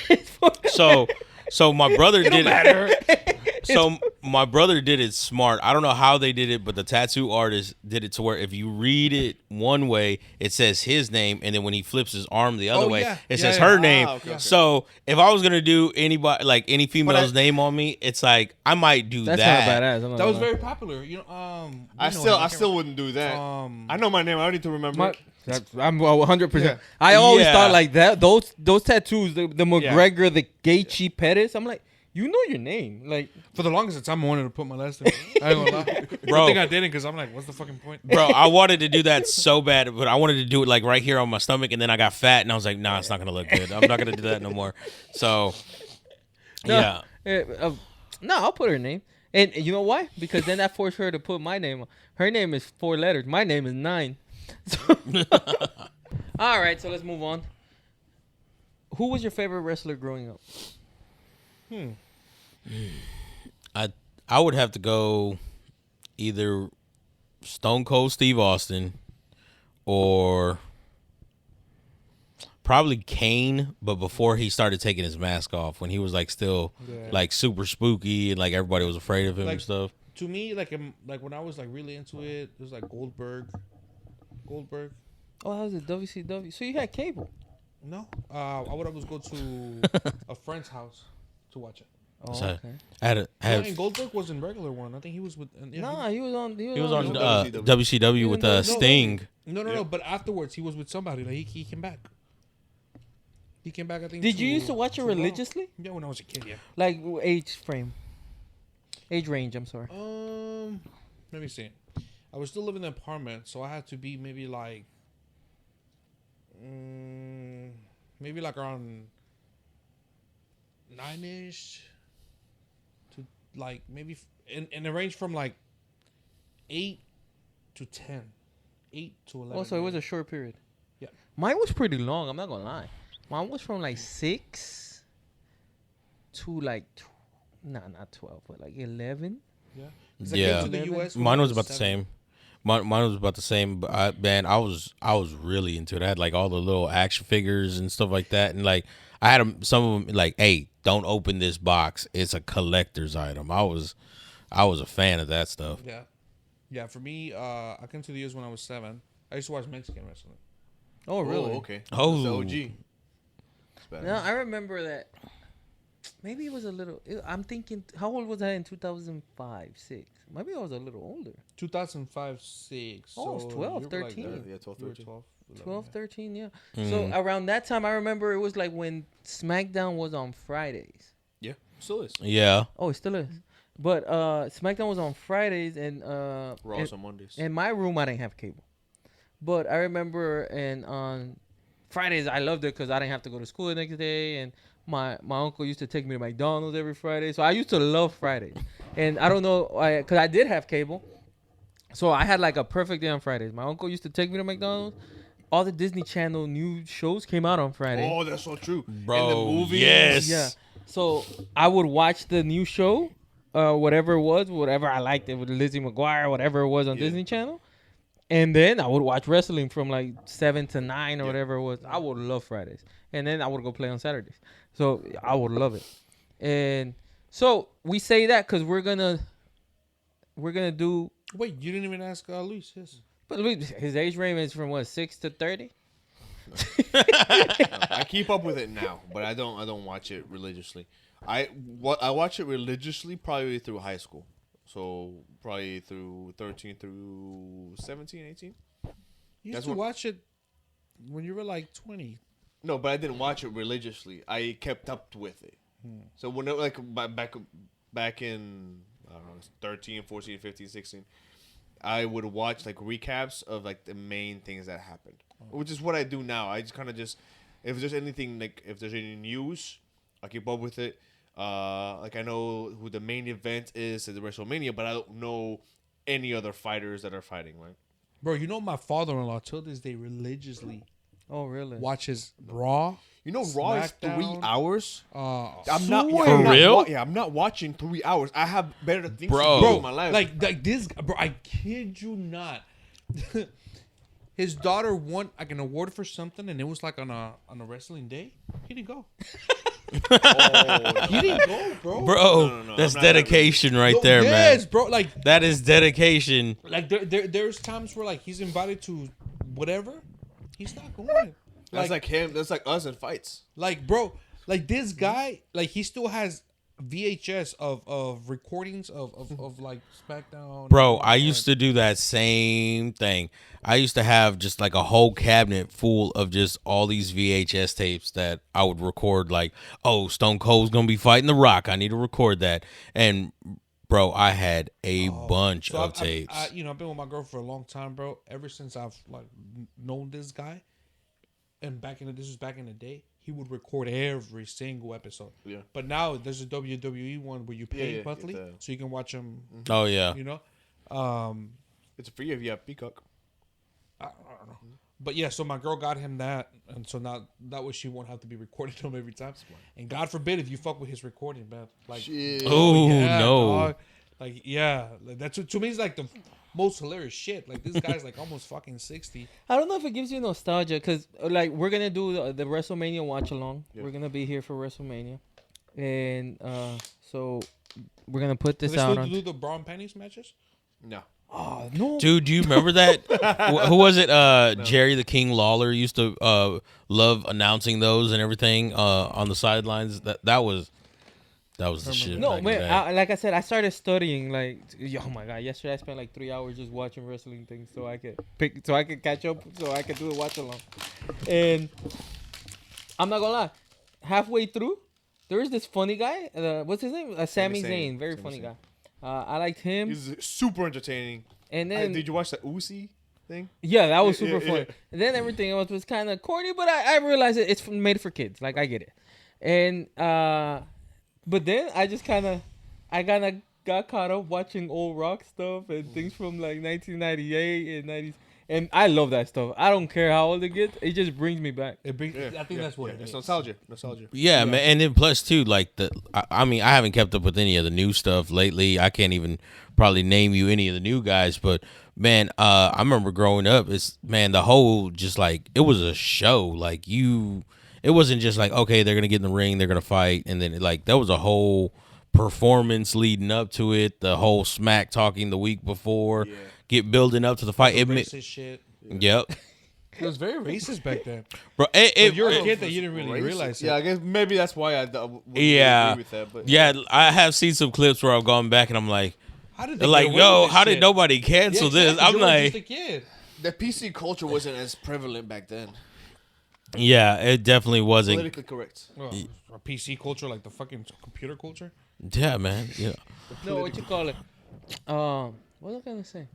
It's four So my brother did matter. it. So my brother did it smart. I don't know how they did it, but the tattoo artist did it to where if you read it one way, it says his name, and then when he flips his arm the other Oh, way, yeah. it Yeah, says yeah. her Ah, name. okay. So if I was gonna do anybody like any female's name on me, it's like I might do That's that. kind of badass. I'm not That was gonna lie. very popular. You know, I still wouldn't do that. Um, I know my name. I don't need to remember. it. I'm 100%. Yeah. I always Yeah. thought like that. Those tattoos, the McGregor, the Gaethje Pettis. I'm like, you know your name, like. For the longest time, I wanted to put my last name. I ain't gonna lie. Bro. I think I didn't because I'm like, what's the fucking point? Bro, I wanted to do that so bad, but I wanted to do it like right here on my stomach, and then I got fat, and I was like, nah, it's not gonna look good. I'm not gonna do that no more. So, yeah. No, I'll put her name. And you know why? Because then that forced her to put my name on. Her name is 4 letters. My name is 9. So all right, so let's move on. Who was your favorite wrestler growing up? I would have to go either Stone Cold Steve Austin or probably Kane, but before he started taking his mask off, when he was like still like super spooky and like everybody was afraid of him Like- and stuff. To me, like when I was like really into it, it was like Goldberg. Goldberg. Oh, that was a WCW. So you had cable. No, I would always go to a friend's house to watch it. Oh, So, okay. And Goldberg was in regular one. I think he was with. Nah, he was on. He was on WCW. WCW with Sting. No. But afterwards, he was with somebody. Like he came back. He came back. I think. Did you used to watch it Raw. religiously? Yeah, when I was a kid. Yeah. Like age range. I'm sorry. Let me see. I was still living in an apartment, so I had to be maybe like around 9-ish to like maybe in a range from like 8 to 10, 8 to 11. Oh, so it was a short period. Yeah. Mine was pretty long. I'm not gonna lie. Mine was from like 6 to like, not 12, but like 11. Yeah. Yeah. To the US Mine was about the 7. same. Mine was about the same. But I was really into it. I had like all the little action figures and stuff like that, and like I had some of them like, hey, don't open this box. It's a collector's item. I was a fan of that stuff. Yeah. Yeah. For me, I came to the US when I was 7. I used to watch Mexican wrestling. Oh, really? Oh, okay. Oh. That's the OG. No, I remember that. Maybe it was a little. I'm thinking, how old was I in 2005, 6? Maybe I was a little older. 2005, 6. Oh, it's 12, you were like 13. Yeah, 12, You were 13. 12, 11, 12, yeah. 13, yeah. Mm. So around that time, I remember it was like when SmackDown was on Fridays. Yeah, still is. Yeah. Oh, it still is. But SmackDown was on Fridays, and Raws on Mondays. in my room I didn't have cable. But I remember, and on Fridays I loved it because I didn't have to go to school the next day, and my uncle used to take me to McDonald's every Friday. So I used to love Fridays. And I don't know, because I did have cable. So I had like a perfect day on Fridays. My uncle used to take me to McDonald's. All the Disney Channel new shows came out on Friday. Oh, that's so true. Bro, And the movies. yes. Yeah. So I would watch the new show, whatever it was, whatever I liked it with Lizzie McGuire, whatever it was on Disney Channel. And then I would watch wrestling from like 7 to 9 or whatever it was. I would love Fridays. And then I would go play on Saturdays. So I would love it. And so we say that because we're gonna do. Wait, you didn't even ask Luis. Yes. But his age range is from what, 6 to 30? I keep up with it now, but I don't watch it religiously. I watch it religiously probably through high school. So probably through 13 through 17, 18. You used That's to what- watch it when you were like 20. No, but I didn't watch it religiously. I kept up with it. So when it, like back in I don't know, 13, 14, 15, 16, I would watch like recaps of like the main things that happened, which is what I do now. I just kind of if there's anything, like if there's any news, I keep up with it. Like I know who the main event is at the WrestleMania, but I don't know any other fighters that are fighting, right? Bro, you know my father-in-law till this day religiously Oh, really? watches Raw. You know, Raw is 3 SmackDown. hours. I'm not For I'm not real? I'm not watching 3 hours. I have better things Bro. to do in my life. like this, bro. I kid you not. His daughter won like an award for something, and it was like on a wrestling day. He didn't go. He didn't go, bro. Bro, No, that's I'm not dedication right No, there, yes, man. bro. Like That is dedication. there's times where like he's invited to whatever, he's not going. that's like him. That's like us in fights. Like, bro, like this guy, like he still has VHS of recordings of like SmackDown. Bro, I used to do that same thing. I used to have just like a whole cabinet full of just all these VHS tapes that I would record, like, oh, Stone Cold's going to be fighting The Rock. I need to record that. And, bro, I had a bunch of tapes. I've been with my girl for a long time, bro. Ever since I've like known this guy, and this was back in the day, he would record every single episode. Yeah. But now there's a WWE one where you pay Yeah, monthly, it's so you can watch them. Oh, yeah. You know, It's free if you have Peacock. I don't know. But yeah, so my girl got him that, and so now that way she won't have to be recording him every time. And God forbid if you fuck with his recording, man. Like, Shit. Oh, yeah, no. dog. Like, yeah, like, that's to me is like the most hilarious shit. Like, this guy's like almost fucking 60. I don't know if it gives you nostalgia because, like, we're going to do the WrestleMania watch along. Yeah. We're going to be here for WrestleMania. And so we're going to put Do this they out still on. do the bra and panties matches? No. Oh no, Dude, do you remember that? Who was it? Jerry the King Lawler used to love announcing those and everything on the sidelines. That was the shit. no back in the day. man. Like I said, I started studying. Like, oh my god, yesterday I spent like 3 hours just watching wrestling things so I could catch up, so I could do a watch along. And I'm not gonna lie, halfway through, there was this funny guy. What's his name? Sami Zayn, very funny guy. I liked him. He's super entertaining. And then did you watch the Uzi thing? yeah, that was Yeah, super yeah, funny. yeah. And then everything else was kind of corny, but I realized it's made for kids. Like I get it. And but then I kind of got caught up watching old rock stuff and things from like 1998 and 90s. And I love that stuff. I don't care how old it gets. It just brings me back. It brings. I think that's what it It's is. nostalgia. Yeah, man, and then plus too, like I mean, I haven't kept up with any of the new stuff lately. I can't even probably name you any of the new guys, but man, I remember growing up. The whole just like it was a show. Like it wasn't just like okay, they're gonna get in the ring, they're gonna fight, and then like there was a whole performance leading up to it. The whole smack talking the week before, get building up to the fight. Racist shit. Yep. It was very racist back then. Bro, You're a kid that you didn't really realize it. Yeah, I guess maybe that's why I wouldn't Yeah. agree with that. But yeah, I have seen some clips where I've gone back and I'm like, How did they're like, get away yo, with this how did shit? nobody cancel Yeah, this? exactly. I'm You were like, just a kid. the PC culture wasn't as prevalent back then. yeah, it definitely wasn't. Politically correct. Well, our PC culture, like the fucking computer culture. Yeah, man. Yeah. No, what you call it? What was I gonna say?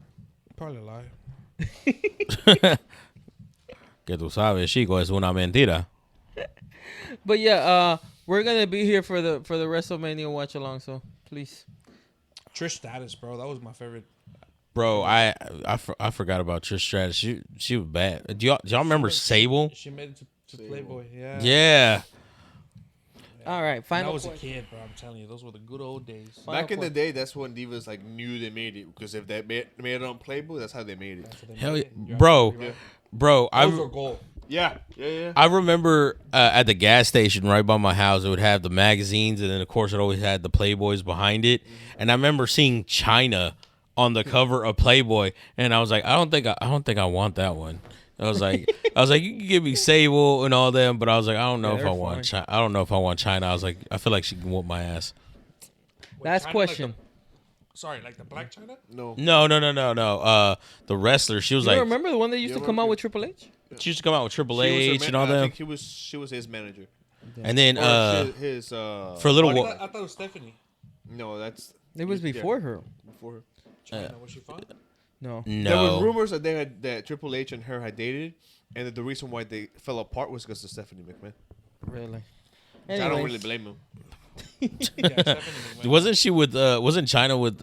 Probably a lie. Que tú sabes, chico, es una mentira. But yeah, we're gonna be here for the WrestleMania watch along. So please. Trish Stratus, bro. That was my favorite. Bro, I forgot about Trish Stratus. She was bad. Do y'all remember Sable? She made it to Playboy. Yeah. Yeah. All right, When final. I was a question. kid, bro. I'm telling you, those were the good old days. Final Back in the point. day, that's when divas like knew they made it because if they made it on Playboy, that's how they made it. That's what they Hell made yeah. it. Bro, Yeah. bro, Those were gold. Yeah. I remember at the gas station right by my house, it would have the magazines, and then of course it always had the Playboys behind it. And I remember seeing China on the cover of Playboy, and I was like, I don't think I want that one. I was like, you can give me Sable and all them, but I was like, I don't know if I they're want fine. China. I don't know if I want China. I was like, I feel like she can whoop my ass. Wait, Last China, question. Sorry, like the Black China? No. No. The wrestler, she was You like, remember the one that used to come out with Triple H? she used to come out with Triple She was her H and man- all I them, think she was his manager. and then His for a little I while. thought it was Stephanie. No, that's It was before her. before her. China, was she fine? No. There was No, rumors that Triple H and her had dated, and that the reason why they fell apart was because of Stephanie McMahon. Really. I don't really Anyways, blame him. Yeah, Stephanie McMahon. wasn't China with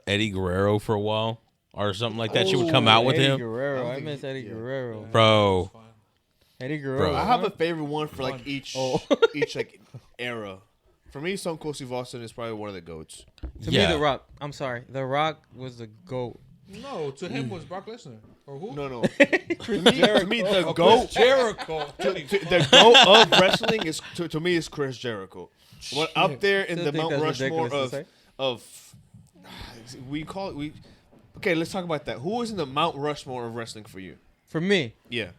Eddie Guerrero for a while or something like that? She would come out with Eddie him, Guerrero. I think miss Eddie Guerrero. Yeah, bro. it was fine. Eddie Guerrero. Bro. I have a favorite one for like Fun. each Oh. each like era. For me, Stone Cold Steve Austin is probably one of the goats. To Yeah. me, The Rock. I'm sorry. The Rock was the GOAT. No, to him was Brock Lesnar. Or who? No. to me, the Oh, goat, Chris Jericho. the goat of wrestling is to me is Chris Jericho. What up there in Still the think Mount that's Rushmore ridiculous to say. of we call it we. Okay, let's talk about that. Who is in the Mount Rushmore of wrestling for you? For me, Yeah.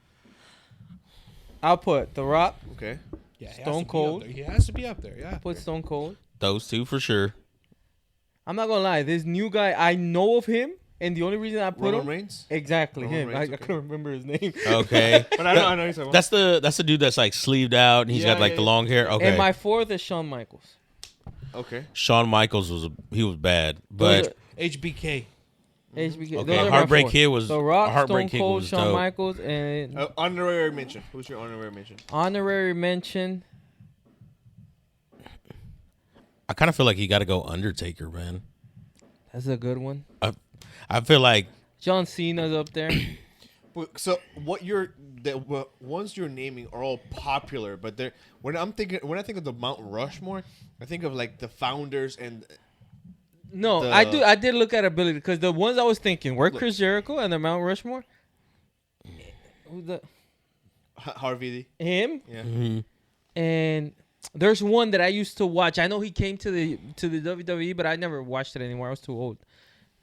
I'll put The Rock. Okay. Yeah, he has Stone to be up Cold. there. He has to be up there, yeah. Put Stone Cold. Those two for sure. I'm not gonna lie. This new guy, I know of him, and the only reason I put Roman him Reigns. exactly Roman him. Reigns, I okay. couldn't remember his name. Okay, But I know he's talking about. that's the dude that's like sleeved out and he's Yeah, got like yeah, the yeah. long hair. Okay, And my fourth is Shawn Michaels. Okay. Shawn Michaels was bad, Those but HBK. HBK. okay, Those are my Heartbreak four. Kid was The Rock, Heartbreak Stone Kid Cold, was Shawn dope. Michaels, and Honorary mention. Who's your honorary mention? honorary mention. I kind of feel like you got to go Undertaker, man. That's a good one. I feel like John Cena's up there. So what ones you're naming are all popular, but they're when I think of the Mount Rushmore, I think of like the founders and No, The- I did look at ability because the ones I was thinking were Chris Jericho and the Mount Rushmore. Who's the Harvey. him? Yeah. And there's one that I used to watch. I know he came to the WWE, but I never watched it anymore. I was too old.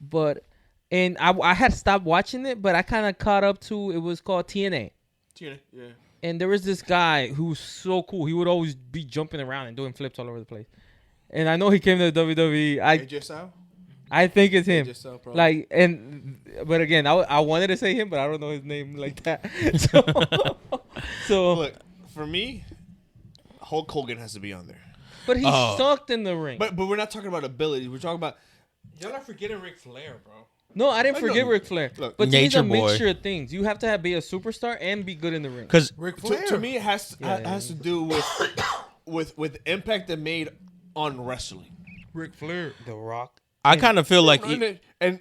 But and I had stopped watching it, but I kind of caught up to. It was called TNA. Yeah. And there was this guy who was so cool. He would always be jumping around and doing flips all over the place. And I know he came to the WWE. AJ Styles? I think it's him. AJ Styles, probably. But again, I wanted to say him, but I don't know his name like that. So Look, for me, Hulk Hogan has to be on there. but he sucked in the ring. But we're not talking about ability. We're talking about Y'all are forgetting Ric Flair, bro. no, I didn't I know. forget Ric Flair. Look, But to me, it's a Nature Boy. mixture of things. You have to be a superstar and be good in the ring. Because Ric Flair. to me, it has Yeah. to do with impact it made on wrestling. Ric Flair. The Rock. I kind of feel like And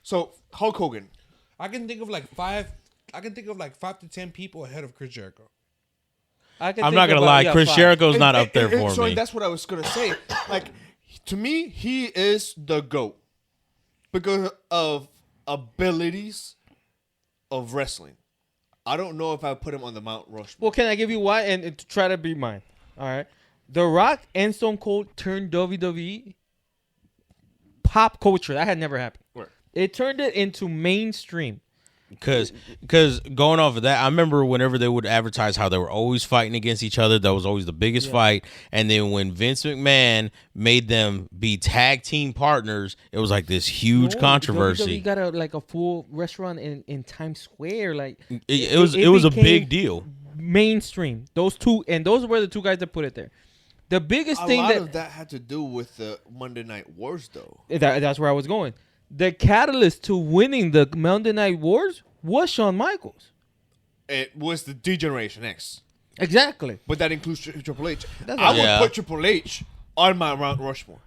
so Hulk Hogan. I can think of like 5 to 10 people ahead of Chris Jericho. I'm not gonna lie, Chris Jericho's not up there for so me. that's what I was gonna say. Like, to me, he is the GOAT because of abilities of wrestling. I don't know if I put him on the Mount Rushmore. Well, can I give you why and to try to be mine? All right. The Rock and Stone Cold turned WWE pop culture. That had never happened. Right. It turned it into mainstream. Because going off of that, I remember whenever they would advertise how they were always fighting against each other, that was always the biggest fight. And then when Vince McMahon made them be tag team partners, it was like this huge controversy. WWE got a full restaurant in Times Square. Like It was a became big deal. Mainstream. Those were the two guys that put it there. The biggest A thing lot of that had to do with the Monday Night Wars, though. that's where I was going. The catalyst to winning the Monday Night Wars was Shawn Michaels. It was the D-Generation X. Exactly. But that includes Triple H. That's I Yeah. would put Triple H on my Mount Rushmore.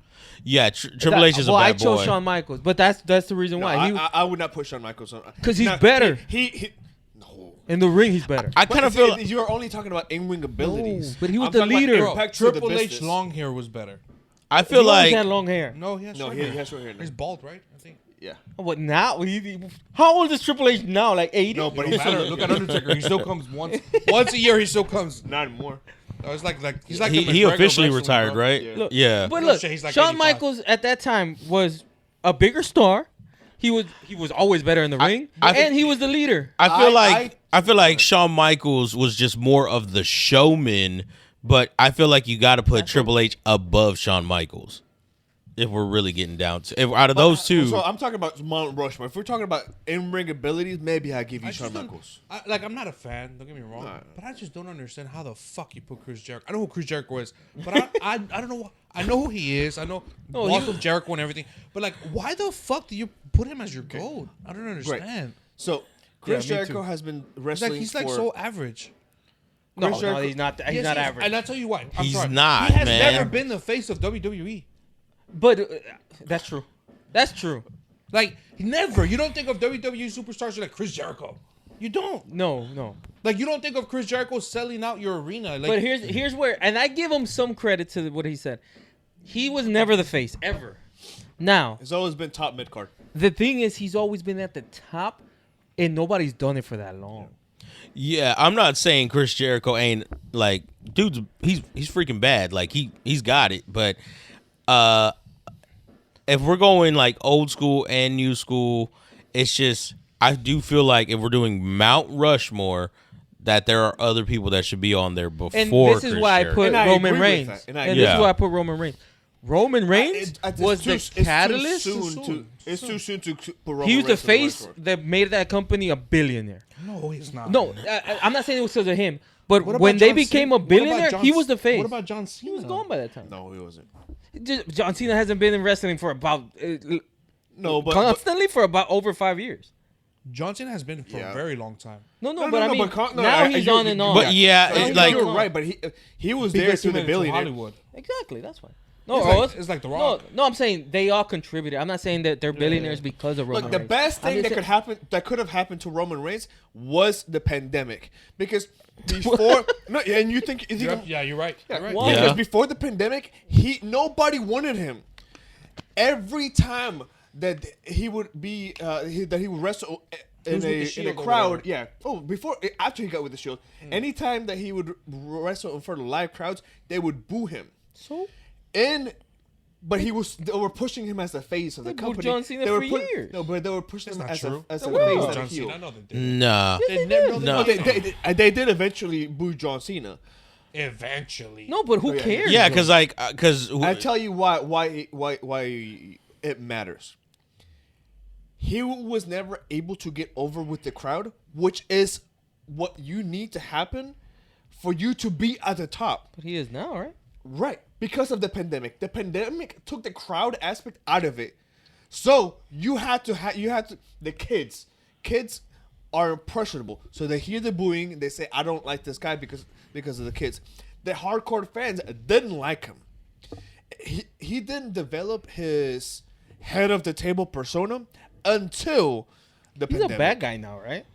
Yeah, Triple H is a bad I chose boy. Shawn Michaels, but that's the reason No, why. I would not put Shawn Michaels on. 'Cause he's Now, better. He no. In the ring, he's better. I kind of feel like, you're only talking about in-ring abilities. No, but he was I'm the talking about leader. impact to the Triple H business. long hair was better. I He feel always like had long hair. No, he has No, short he hair. has short hair now. He's bald, right? I think. Yeah. What now? How old is Triple H now? Like 80? No, but It he's don't matter. Look at Undertaker. He still comes once a year. He still comes. not anymore. Oh, it's like he's like he the McGregor officially wrestling, retired, bro. right? Yeah. Look, Yeah. But No look, shit, he's like Shawn 85. Michaels at that time was a bigger star. He was always better in the ring, and he was the leader. I feel like Shawn Michaels was just more of the showman, but I feel like you got to put Triple H above Shawn Michaels. If we're really getting down to out of those two. So I'm talking about Mount Rushmore. If we're talking about in-ring abilities, maybe I give you I Shawn just don't- Michaels. I'm not a fan. Don't get me wrong, Nah. but I just don't understand how the fuck you put Chris Jericho. I know who Chris Jericho is, but I don't know. I know who he is. I know boss of Jericho and everything. But like, why the fuck do you put him as your goat? I don't understand. So Chris me Jericho too. has been It's wrestling like he's like for so average. No, Chris Jericho- he's not. He's Yes, not he is. average. And I'll tell you why. I'm He's sorry. not, He has man. never been the face of WWE. But that's true. That's true. Like never. You don't think of WWE superstars like Chris Jericho. You don't. No. Like you don't think of Chris Jericho selling out your arena. Like But here's where, and I give him some credit to what he said. He was never the face ever. Now He's always been top mid card. the thing is, he's always been at the top, and nobody's done it for that long. Yeah, I'm not saying Chris Jericho ain't like dude's he's freaking bad. Like he's got it, but if we're going like old school and new school, it's just I do feel like if we're doing Mount Rushmore, that there are other people that should be on there before. And this is Chris why I Jericho. put And I Roman agree with Reigns. that. And, And I this agree. is why I put Roman Reigns. Roman Reigns was the catalyst. It's too soon to put Roman He was the Reigns on face Rushmore. that made that company a billionaire. no, he's not. No, I'm not saying it was because of him, but What about when they John became Cena? a billionaire, What about he John- was the face. What about John Cena? He was gone by that time. No, he wasn't. John Cena hasn't been in wrestling for about No, but constantly for about over 5 years. John Cena has been for Yeah. a very long time. No, No, but no, I no, mean, but now he's on and on. But yeah, Now it's he's like on and you're on. right. But he was there Because he through the made it to billionaire. Hollywood. Exactly, that's fine. No, It's like The Rock. No, I'm saying they all contributed. I'm not saying that they're billionaires because of Roman Look, the Reigns. best I'm thing just that could have happened to Roman Reigns was the pandemic because before no, and you think is he gonna- Yeah, you're right. You're right. Why? Yeah. because before the pandemic, nobody wanted him. Every time that he would be that he would wrestle in was with the in a Shield or crowd, whatever. yeah. Oh, after he got with the Shield, anytime that he would wrestle in front of live crowds, they would boo him. So In But they were pushing him as the face of the They booed company. John Cena They were for years. No, but they were pushing him That's as not a true. face were. of the John heel. Cena, no, they didn't. Nah. They never, no, No. They did eventually boo John Cena. Eventually. No, but who yeah, cares? Yeah, though? because I tell you why it matters. He was never able to get over with the crowd, which is what you need to happen for you to be at the top. But he is now, right? Right. Because of the pandemic. The pandemic took the crowd aspect out of it. So you had to the kids are impressionable. So they hear the booing, they say, I don't like this guy because of the kids. The hardcore fans didn't like him. He didn't develop his head of the table persona until the He's pandemic. a bad guy now, right?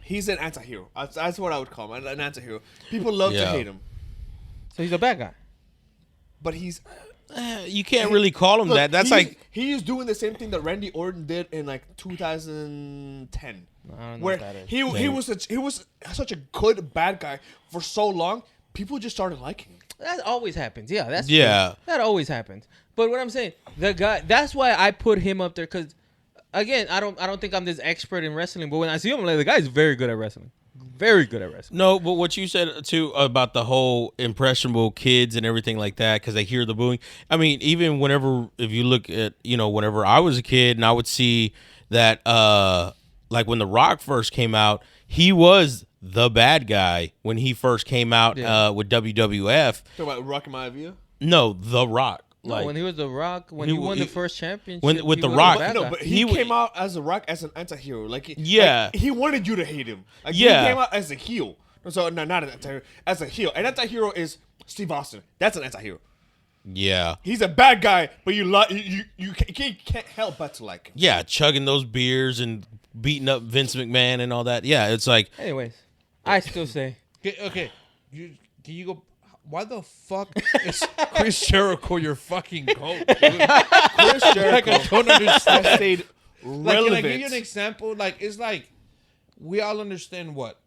He's an anti-hero. That's what I would call him, an anti-hero. People love to Yeah. hate him. So he's a bad guy. But he's you can't really call him that. That's like he is doing the same thing that Randy Orton did in like 2010, I don't know where what that is. he was such a good bad guy for so long. People just started liking him. That always happens. Yeah, that's Yeah. true. That always happens. But what I'm saying, the guy. That's why I put him up there because, again, I don't think I'm this expert in wrestling. But when I see him, I'm like, the guy's very good at wrestling. Very good at wrestling. no, but what you said too about the whole impressionable kids and everything like that because they hear the booing. I mean, even if you look at whenever I was a kid and I would see that like when The Rock first came out, he was the bad guy when he first came out with WWF. Talk about Rocky Maivia. No, The Rock. No, when he was The Rock, when he won the first championship, with he The was a Rock- bad No, guy. but He he came out as The Rock as an anti-hero. Yeah. he wanted you to hate him. Like, Yeah. he came out as a heel. So no, not an anti-hero, as a heel. An anti-hero is Steve Austin. That's an anti-hero. Yeah. He's a bad guy, but you can't help but to like him. Yeah, chugging those beers and beating up Vince McMahon and all that. Yeah, it's like Anyways, I still say Okay. Can you go? Why the fuck is Chris Jericho your fucking goat? Dude? Chris Jericho I don't understand. has stayed Like, relevant. can I give you an example? Like, it's like we all understand what.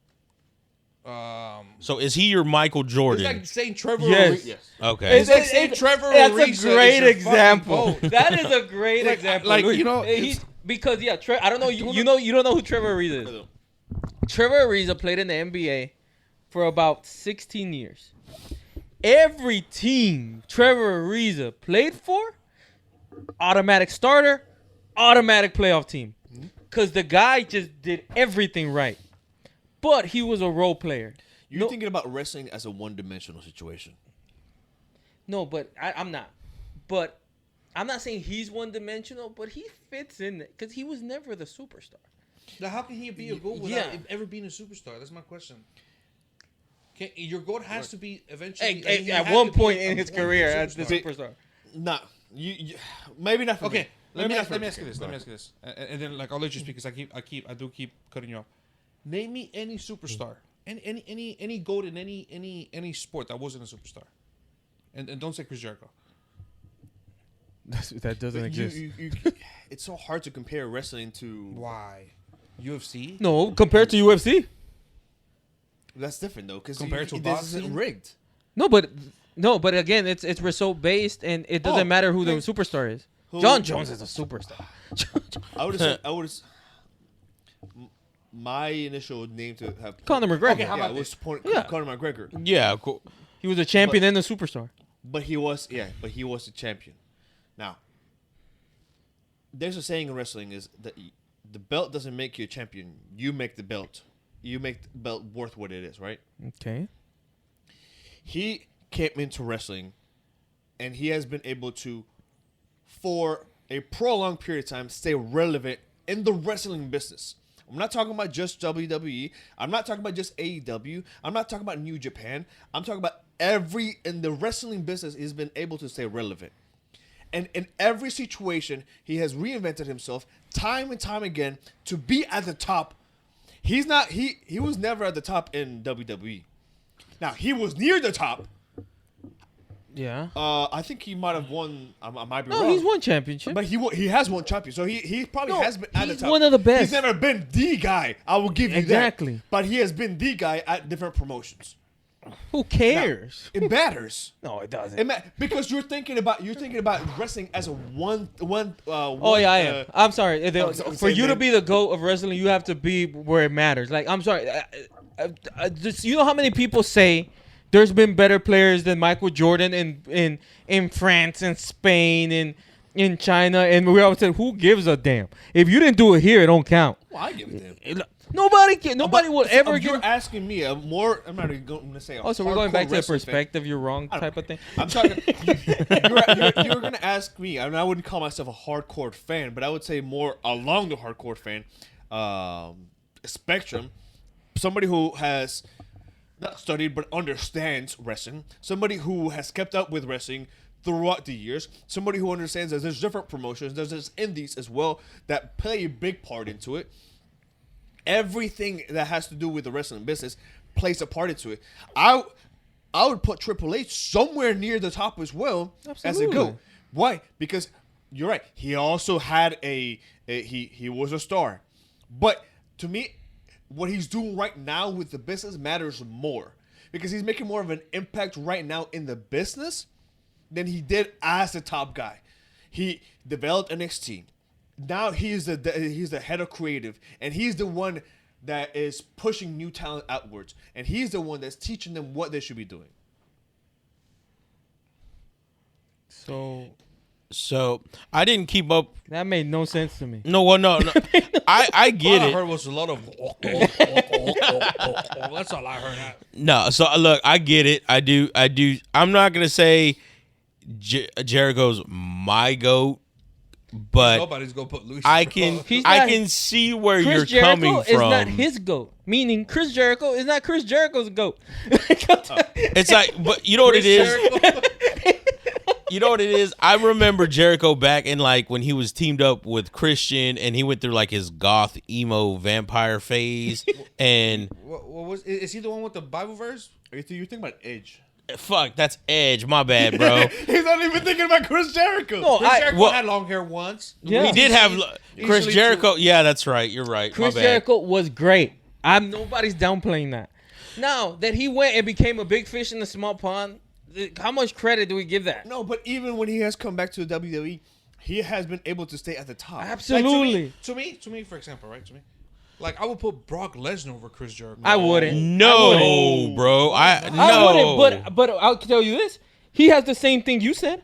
so is he your Michael It's Jordan? like saying Trevor. Yes. Yes. Okay. It's like saying Trevor. That's Ariza a is great your example. fucking goat. That is a great Like, example. like, Look, you know, he's it's- because I don't know. You don't know who Trevor Ariza is. Trevor Ariza played in the NBA for about 16 years. Every team Trevor Ariza played for, automatic starter, automatic playoff team. Because the guy just did everything right. But he was a role player. You're thinking about wrestling as a one-dimensional situation. No, but I'm not. But I'm not saying he's one-dimensional, but he fits in there. Because he was never the superstar. Now, how can he be a goat without Yeah. ever being a superstar? That's my question. Your goat has to be eventually. Hey, he at had one to be point a in his one career superstar. as the superstar. Nah, you maybe not for Okay, me. let me not ask for you this. Go Let me ahead. ask you this, and then like I'll let you speak because I do keep cutting you off. Name me any superstar, any goat in any sport that wasn't a superstar, and don't say Chris Jericho. That doesn't But it's so hard to compare wrestling to. Why? UFC? No, compared to UFC. That's different though, because Compared to this isn't boxing? rigged. No, but again, it's result based, and it doesn't matter who the superstar is. John Jones is a superstar. I would have said my initial name to have Conor McGregor. Okay, how yeah, about was Yeah. Conor McGregor, Yeah, cool. He was a champion and a superstar. but he was a champion. Now, there's a saying in wrestling is that the belt doesn't make you a champion. You make the belt. You make the belt worth what it is, right? Okay. He came into wrestling, and he has been able to, for a prolonged period of time, stay relevant in the wrestling business. I'm not talking about just WWE. I'm not talking about just AEW. I'm not talking about New Japan. I'm talking about in the wrestling business, he's been able to stay relevant. And in every situation, he has reinvented himself time and time again to be at the top. He was never at the top in WWE. Now, he was near the top. Yeah. I think he might have won. I might be No, wrong. he's won championship. But he has won champion, so he probably has been at the he's top. one of the best. He's never been the guy. I will give you Exactly. that. But he has been the guy at different promotions. Who cares? It matters. No, it doesn't. Because you're thinking about wrestling as a one. Oh yeah, I am. I'm sorry. For you to be the GOAT of wrestling, you have to be where it matters. Like, I'm sorry. Just, you know how many people say there's been better players than Michael Jordan in France and Spain and in China, and we always said, who gives a damn? If you didn't do it here, it don't count. Well, I give it them. Nobody can. Nobody will ever. You're asking me a more. I'm not going to say. Oh, so we're going back to the perspective. You're wrong type of thing. I'm talking. You're going to ask me. I mean, I wouldn't call myself a hardcore fan, but I would say more along the hardcore fan spectrum. Somebody who has not studied but understands wrestling. Somebody who has kept up with wrestling throughout the years. Somebody who understands that there's different promotions. There's indies as well that play a big part into it. Everything that has to do with the wrestling business plays a part into it. I would put Triple H somewhere near the top as well. Absolutely. As a GOAT. Why? Because you're right. He also had he was a star. But to me, what he's doing right now with the business matters more. Because he's making more of an impact right now in the business than he did as the top guy. He developed NXT. Now he's the head of creative, and he's the one that is pushing new talent outwards, and he's the one that's teaching them what they should be doing. So I didn't keep up. that made no sense to me. No. I get All I it. heard was a lot of. That's all I heard. No, so look, I get it. I do. I'm not gonna say Jericho's my GOAT, but Nobody's gonna put Luis. I can see where Chris you're Jericho coming is from. not his GOAT. Meaning Chris Jericho is not Chris Jericho's GOAT. It's like, but you know what it is. You know what it is? I remember Jericho back in like when he was teamed up with Christian and he went through like his goth emo vampire phase. And What was? Is he the one with the Bible verse? You're thinking about Edge. fuck, that's Edge. My bad, bro. He's not even thinking about Chris Jericho. No, Chris Jericho well- had long hair once. Yeah. He did have Chris Easily Jericho. Yeah, that's right. You're right. Chris My bad. Jericho was great. Nobody's downplaying that. Now that he went and became a big fish in the small pond, how much credit do we give that? No, but even when he has come back to the WWE, he has been able to stay at the top. Absolutely. To me, for example, right? To me, like I would put Brock Lesnar over Chris Jericho. I wouldn't. No, bro. I No. wouldn't, but I'll tell you this. He has the same thing you said.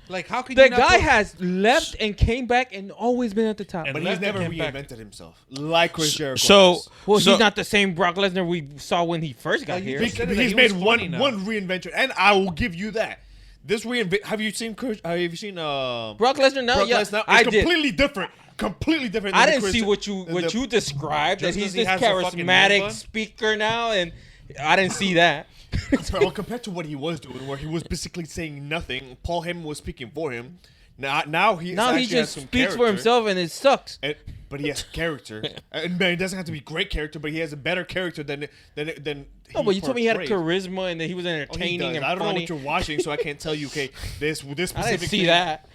Like how could The you not guy put- has left and came back and always been at the top. And But he's left never and came back. reinvented himself like Chris Jericho. So, has. Well, so he's not the same Brock Lesnar we saw when he first got Like, here. he said that He's he made was one funny now. reinvention, and I will give you that. This reinvent. Have you seen Chris? Have you seen Brock Lesnar now? Brock Yeah, Lesnar? It's I did. completely different. Completely different. I than didn't Chris- see what you described. That Just he's 'cause he this has a fucking charismatic man bun? speaker now, and I didn't see that. Well, compared to what he was doing, where he was basically saying nothing, Paul Heyman was speaking for him. Now he Now he actually has just some speaks for character. himself, and it sucks. But he has character, and it doesn't have to be great character, but he has a better character than. No, but you told me he had portrayed. charisma and that he was Oh, he entertaining does. and I don't know funny. what you're watching, so I can't tell you. Okay, this specific. I didn't see thing- that.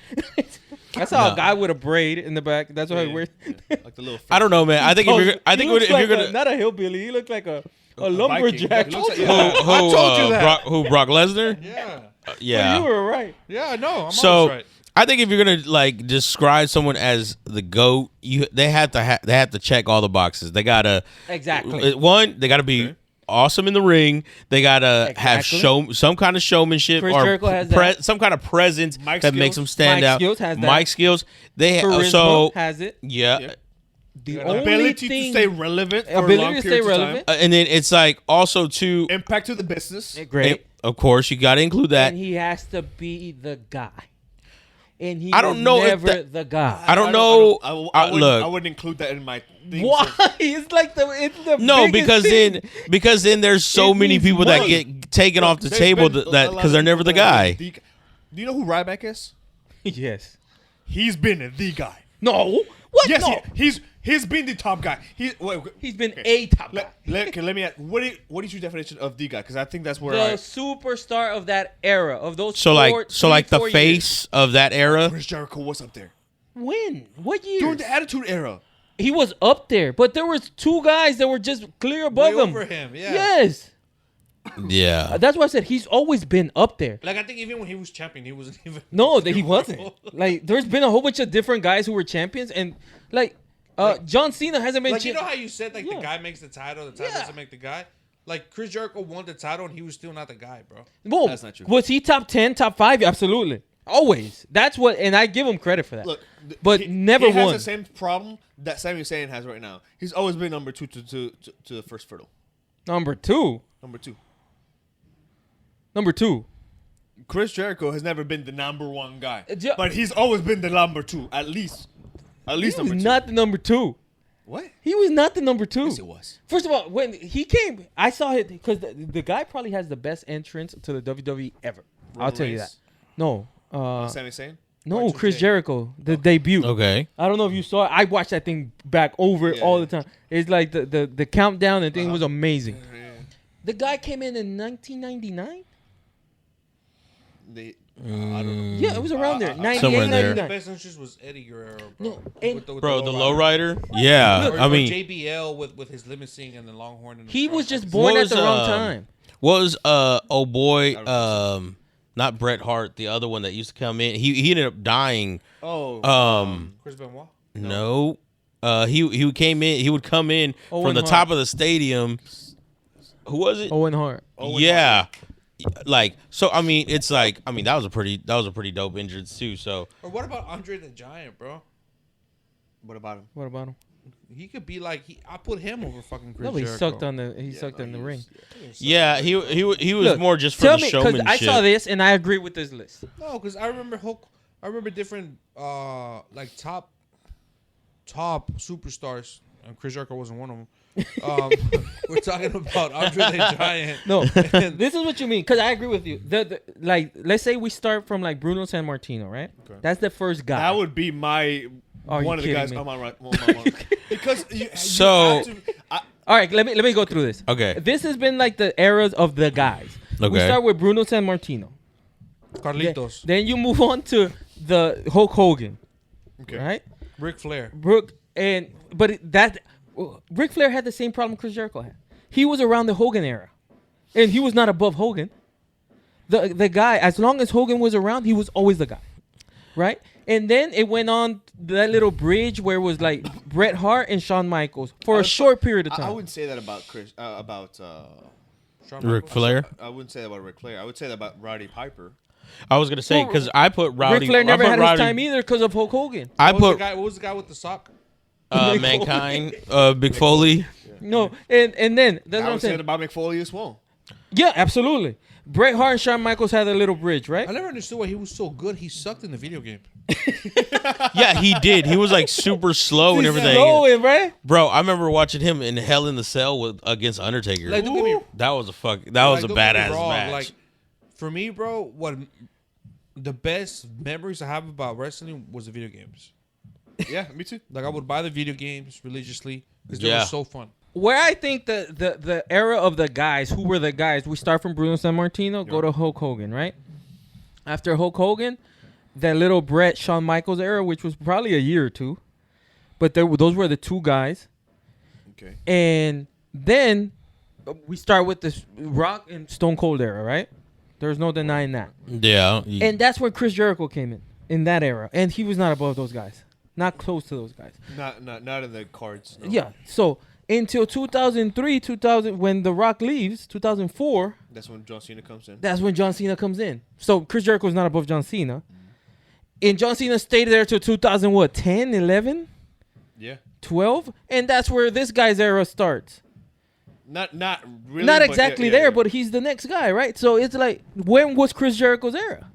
I saw No. a guy with a braid in the back. That's why Yeah, he wears. yeah. Like the little. I don't know, man. I think if you're, He looks gonna, not a hillbilly. He looked like a Viking. lumberjack. He looks like- who, yeah. who, told you that. Brock Lesnar? Yeah, Yeah. You were right. yeah, no, I'm So always right. I think if you're gonna like describe someone as the GOAT, they have to check all the boxes. They gotta Exactly. They gotta be awesome in the ring. They gotta have Exactly. some kind of showmanship Chris or Jericho has that. some kind of presence Mic that makes them skills. stand Mic out. skills has that. Mic skills. They Charisma so has it. yeah. Yeah. The only Ability thing, to stay relevant for a ability long to stay period of time. relevant. And then it's like also to Impact to the business. Great. of course you got to include that. And he has to be the guy. And he I don't was know if never that- the guy. I don't know. I wouldn't include that in my thing. Why? It's like it's the No, biggest because thing. then there's so It many means people that money. get taken off the There's table been that a lot because of they're never the people that guy. are the- Do you know who Ryback is? Yes. He's been the guy. No. What? Yes, no. he's been the top guy. He's been a top guy. Let me ask. What is your definition of the guy? Because I think that's where The superstar of that era, of those So like the 4 years. face of that era. Chris Jericho was up there When? What year? during the Attitude Era. He was up there, but there was two guys that were just clear above Way him. over him, yeah. Yes. Yeah. That's why I said he's always been up there. Like I think even when he was champion, he wasn't even. No, that he wasn't. Like there's been a whole bunch of different guys who were champions, and like John Cena hasn't been. Like you know how you said like Yeah. the guy makes the title, the title Yeah. doesn't make the guy. Like Chris Jericho won the title and he was still not the guy, bro. Whoa, That's not true. Was he top 10, top 5? Absolutely, always. That's what, and I give him credit for that. Look, but never he has won. the same problem that Sami Zayn has right now. He's always been number 2 to the first fiddle. Number two. Number two. Chris Jericho has never been the number 1 guy, Ju- but he's always been the number 2 at least. At He least was number 2. not the number 2. What? He was not the number 2. Yes, it was. First of all, when he came, I saw it because the guy probably has the best entrance to the WWE ever. I'll Roman tell you that. Reigns? No, Sami Zayn? no, R2J. Chris Jericho, the debut. Okay. I don't know if you saw it. I watched that thing back over Yeah. all the time. It's like the countdown and thing was amazing. Yeah. The guy came in 1999. I don't know. Yeah, it was around there. 98, Somewhere in there. The 99. best entrance was Eddie Guerrero, bro. No, and- With Bro, the lowrider. lowrider? Yeah. Or, I mean, JBL with his limousine and the Longhorn. And the He front. was just born What at the was, wrong time. what was oh boy, not Bret Hart, the other one that used to come in. He ended up dying. Oh. Chris Benoit. No. He came in. He would come in Owen from the Hart. top of the stadium. Who was it? Owen Hart. Yeah. Like so. I mean, it's like I mean that was a pretty dope entrance too. So Or what about Andre the Giant, bro? What about him? What about him? He could be like I put him over fucking Chris No, he Jericho. sucked on the sucked in the ring. yeah, he was Look, more just for Tell the me, because showmanship. I saw this and I agree with this list. No, because I remember different like top superstars, and Chris Jericho wasn't one of them. We're talking about Andre the Giant. No, this is what you mean. Because I agree with you. Like, let's say we start from like Bruno Sammartino, right? Okay. That's the first guy. That would be my Are you one of the kidding guys me? on my right. Because So- have to, All right, let me go through this. Okay. This has been like the eras of the guys. We Okay. start with Bruno Sammartino. Carlitos, Then you move on to the Hulk Hogan, okay. right? Ric Flair. Ric Flair had the same problem Chris Jericho had. He was around the Hogan era, and he was not above Hogan. The guy, as long as Hogan was around, he was always the guy, right? And then it went on that little bridge where it was like Bret Hart and Shawn Michaels for a short period of time. I wouldn't say that about Shawn Ric Michaels. Flair. I wouldn't say that about Ric Flair. I would say that about Roddy Piper. I was gonna say because I put Rowdy. Ric Flair never I put had Rowdy, his time either because of Hulk Hogan. I What was, put the guy with the sock? Mankind, Big Foley. No, and then that's I what I'm would say saying. that about McFoley as well. Yeah, absolutely. Bret Hart and Shawn Michaels had a little bridge, right? I never understood why he was so good. He sucked in the video game. Yeah, he did. He was like super slow and everything. Slowing, right? Bro, I remember watching him in Hell in the Cell against Undertaker. Like, don't get me- That was a Like, a don't get me badass wrong, match. Like, for me, bro, what the best memories I have about wrestling was the video games. Yeah, me too. Like, I would buy the video games religiously because they Yeah. were so fun. Where I think the era of the guys, who were the guys, we start from Bruno Sammartino, go to Hulk Hogan, right? After Hulk Hogan, that little Bret Shawn Michaels era, which was probably a year or two, but those were the two guys. Okay. And then we start with this Rock and Stone Cold era, right? There's no denying that. Yeah. And that's when Chris Jericho came in that era, and he was not above those guys, not close to those guys. Not in the cards. No. Yeah. So until 2003, 2000, when The Rock leaves, 2004, That's when John Cena comes in. that's when John Cena comes in. So Chris Jericho is not above John Cena. And John Cena stayed there till 2000, what, 10, 11, Yeah. 12? And that's where this guy's era starts. Not really. Not but exactly yeah, there, yeah. but he's the next guy, right? So it's like, when was Chris Jericho's era?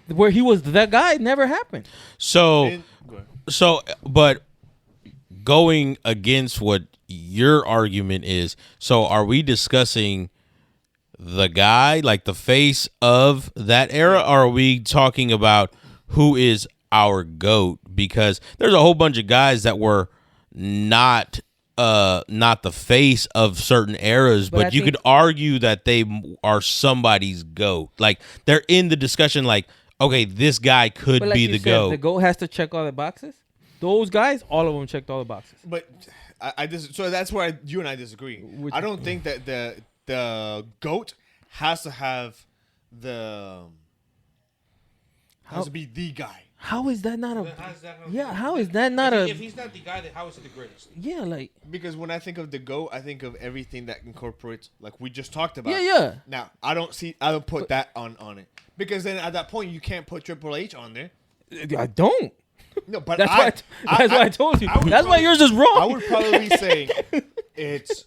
Where he was the guy never happened. So, Go ahead. but going against what your argument is, so are we discussing the guy, like the face of that era, or are we talking about who is our GOAT? Because there's a whole bunch of guys that were not the face of certain eras, But I but you think- could argue that they are somebody's GOAT. Like they're in the discussion, like, okay, this guy could But like be you the said, GOAT. the GOAT has to check all the boxes. Those guys, all of them checked all the boxes. But so that's where you and I disagree. Which- I don't think that the GOAT has to have has to be the guy. How is that not a? Then how's that not- Yeah, how is that not If a? he's not the guy, then how is he the greatest? Yeah, like Because when I think of the GOAT, I think of everything that incorporates, like we just talked about. yeah. Now I don't put that on it because then at that point you can't put Triple H on there. I don't. No, but That's why. That's why I told you. would That's why probably- yours is wrong. I would probably say it's.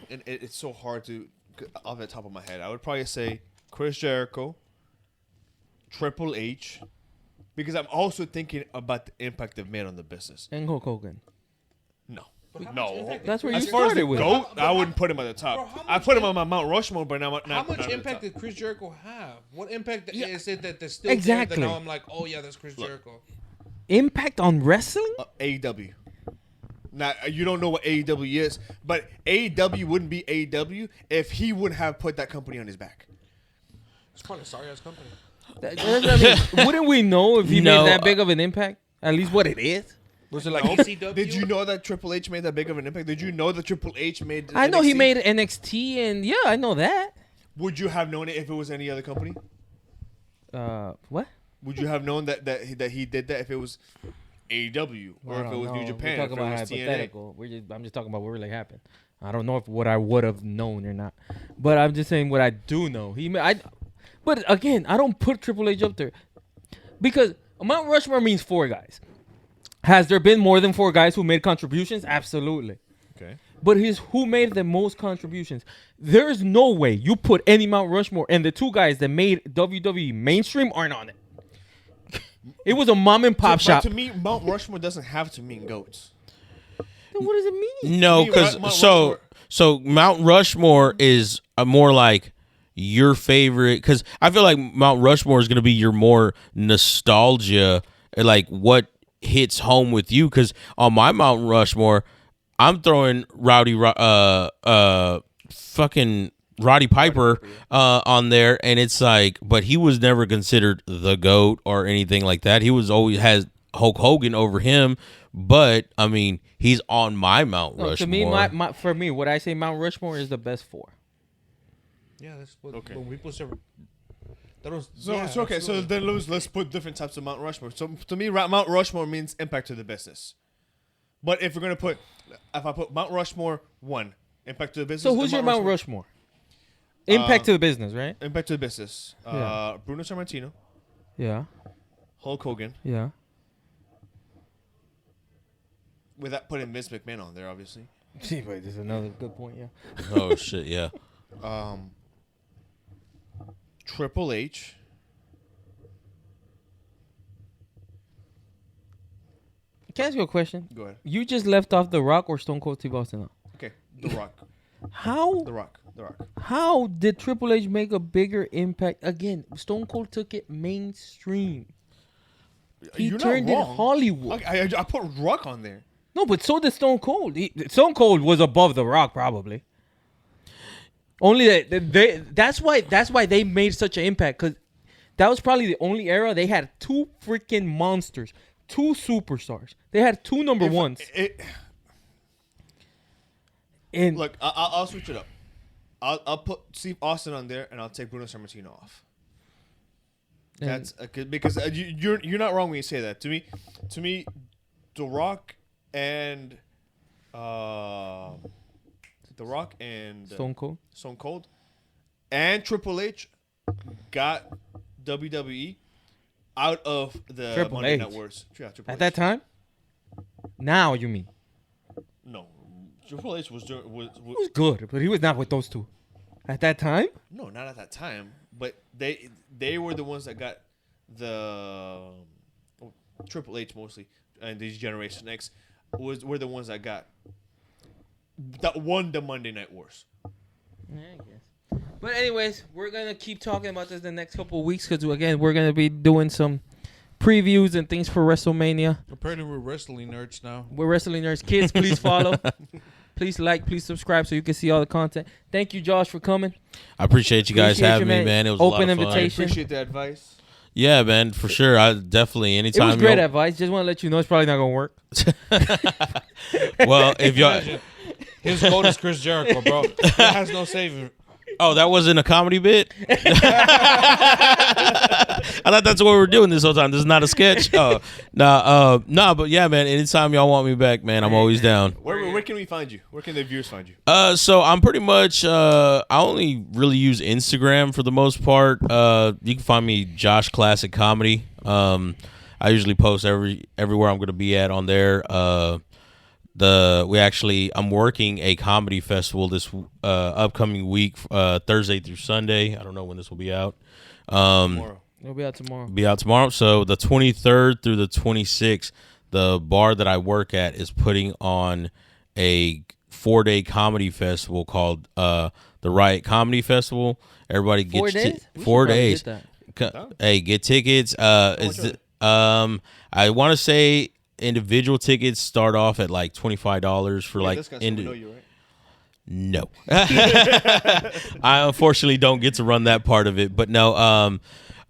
And it's so hard to off the top of my head. I would probably say Chris Jericho, Triple H, because I'm also thinking about the impact they've made on the business. And Hulk Hogan. No, But how much no. impact That's where you As far as started the with. GOAT, But I how- wouldn't put him at the top. Bro, how I much put him im- on my Mount Rushmore, but not How much at the impact top. did Chris Jericho have? What impact is it that there's still Exactly. there that now I'm like, oh yeah, that's Chris Jericho. Impact on wrestling? AEW. Now you don't know what AEW is, but AEW wouldn't be AEW if he wouldn't have put that company on his back. It's probably a sorry ass company. That's what I mean. Wouldn't we know if he No, made that big of an impact? At least what it is. Was it like No. ECW? Did you know that Triple H made that big of an impact? Did you know that Triple H made? I know he NXT? made NXT, and yeah, I know that. Would you have known it if it was any other company? What? Would you have known that he did that if it was AEW or if it was New Japan? We're If talking it about was TNA? hypothetical. I'm just talking about what really happened. I don't know if what I would have known or not, but I'm just saying what I do know. But again, I don't put Triple H up there because Mount Rushmore means 4 guys. Has there been more than 4 guys who made contributions? Absolutely. Okay. But who made the most contributions. There's no way you put any Mount Rushmore and the 2 guys that made WWE mainstream aren't on it. It was a mom and pop But shop. to me, Mount Rushmore doesn't have to mean goats. Then what does it mean? No, Me, because Mount so Rushmore- Mount Rushmore is a more like your favorite. Because I feel like Mount Rushmore is gonna be your more nostalgia, like what hits home with you. Because on my Mount Rushmore, I'm throwing fucking Roddy Piper on there, and it's like, but he was never considered the GOAT or anything like that. He was always has Hulk Hogan over him, but I mean, he's on my Mount No, Rushmore. to me, for me, what I say Mount Rushmore is the best 4. Yeah, that's what. Okay. When people say. That was. So, yeah, so okay, so absolutely. then let's put different types of Mount Rushmore. So to me, Mount Rushmore means impact to the business. But if I put Mount Rushmore 1, impact to the business. So and who's your Mount Rushmore? Impact to the business, right? Impact to the business. Yeah. Bruno Sammartino, Yeah. Hulk Hogan, Yeah. without putting Vince McMahon on there, obviously. See, wait, there's another good point. Yeah. Oh shit, yeah. Triple H. Can I ask you a question? Go ahead. You just left off The Rock or Stone Cold Steve Austin. Okay, The Rock. How? The Rock. The Rock. How did Triple H make a bigger impact? Again, Stone Cold took it mainstream. He You're not turned it wrong. Hollywood. I put Rock on there. No, but so did Stone Cold. Stone Cold was above The Rock, probably. Only that's why they made such an impact, because that was probably the only era they had 2 freaking monsters, 2 superstars. They had 2 number ones. And Look, I'll switch it up. I'll put Steve Austin on there, and I'll take Bruno Sammartino off. That's because you're not wrong when you say that. To me, The Rock and Stone Cold. and Triple H got WWE out of the Triple Monday H. Night Wars. Yeah, Triple At H. that time? Now you mean? No, Triple H was He was good, but he was not with those 2. At that time? no, not at that time, but they were the ones that got the Triple H mostly, and these Generation X were the ones that won the Monday Night Wars. Yeah, I guess. But anyways, we're going to keep talking about this the next couple of weeks, because again, we're going to be doing some previews and things for WrestleMania. Apparently, we're wrestling nerds now. We're Wrestling Nerds. Kids, please follow. Please like, please subscribe so you can see all the content. Thank you, Josh, for coming. I appreciate you guys Appreciate having you, me, man. It was Open a lot of invitation. Appreciate the advice. fun. Yeah, man, for sure. I definitely It anytime. was great advice. Just want to let you know it's probably not going to work. Well, if y'all His goat is Chris Jericho, bro. He has no saving. Oh, that wasn't a comedy bit? I thought that's what we were doing this whole time. This is not a sketch. Oh, nah, but yeah, man, anytime y'all want me back, man, I'm always down. Where can we find you? Where can the viewers find you? So I'm pretty much, I only really use Instagram for the most part. You can find me Josh Classic Comedy. I usually post everywhere I'm going to be at on there. I'm working a comedy festival this upcoming week, Thursday through Sunday. I don't know when this will be out. Tomorrow. It'll be out tomorrow. Be out tomorrow. So the 23rd through the 26th, the bar that I work at is putting on a 4-day comedy festival called the Riot Comedy Festival. Everybody gets 4 days. 4 days. Get that. Hey, get tickets. I want to say individual tickets start off at like $25 for like. We know you, right? No, I unfortunately don't get to run that part of it, but no,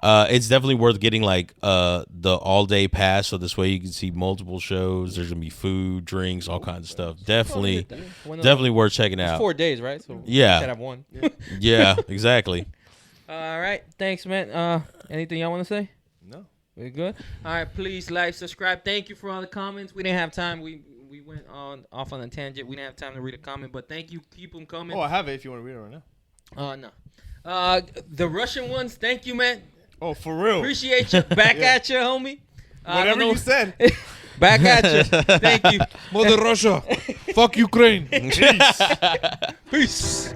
it's definitely worth getting like the all day pass, so this way you can see multiple shows. There's gonna be food, drinks, all kinds of stuff. Definitely worth checking out. 4 days, right? So Yeah. you gotta have one. Yeah, exactly. All right, thanks, man. Anything y'all want to say? No. We're good. All right, please like, subscribe. Thank you for all the comments. We didn't have time. We went off on a tangent. We didn't have time to read a comment, but thank you. Keep them coming. Oh, I have it if you want to read it right now. No. The Russian ones. Thank you, man. Oh, for real? Appreciate you. Back at you, homie. Whatever you said. Back at you. Thank you. Mother Russia. Fuck Ukraine. Peace.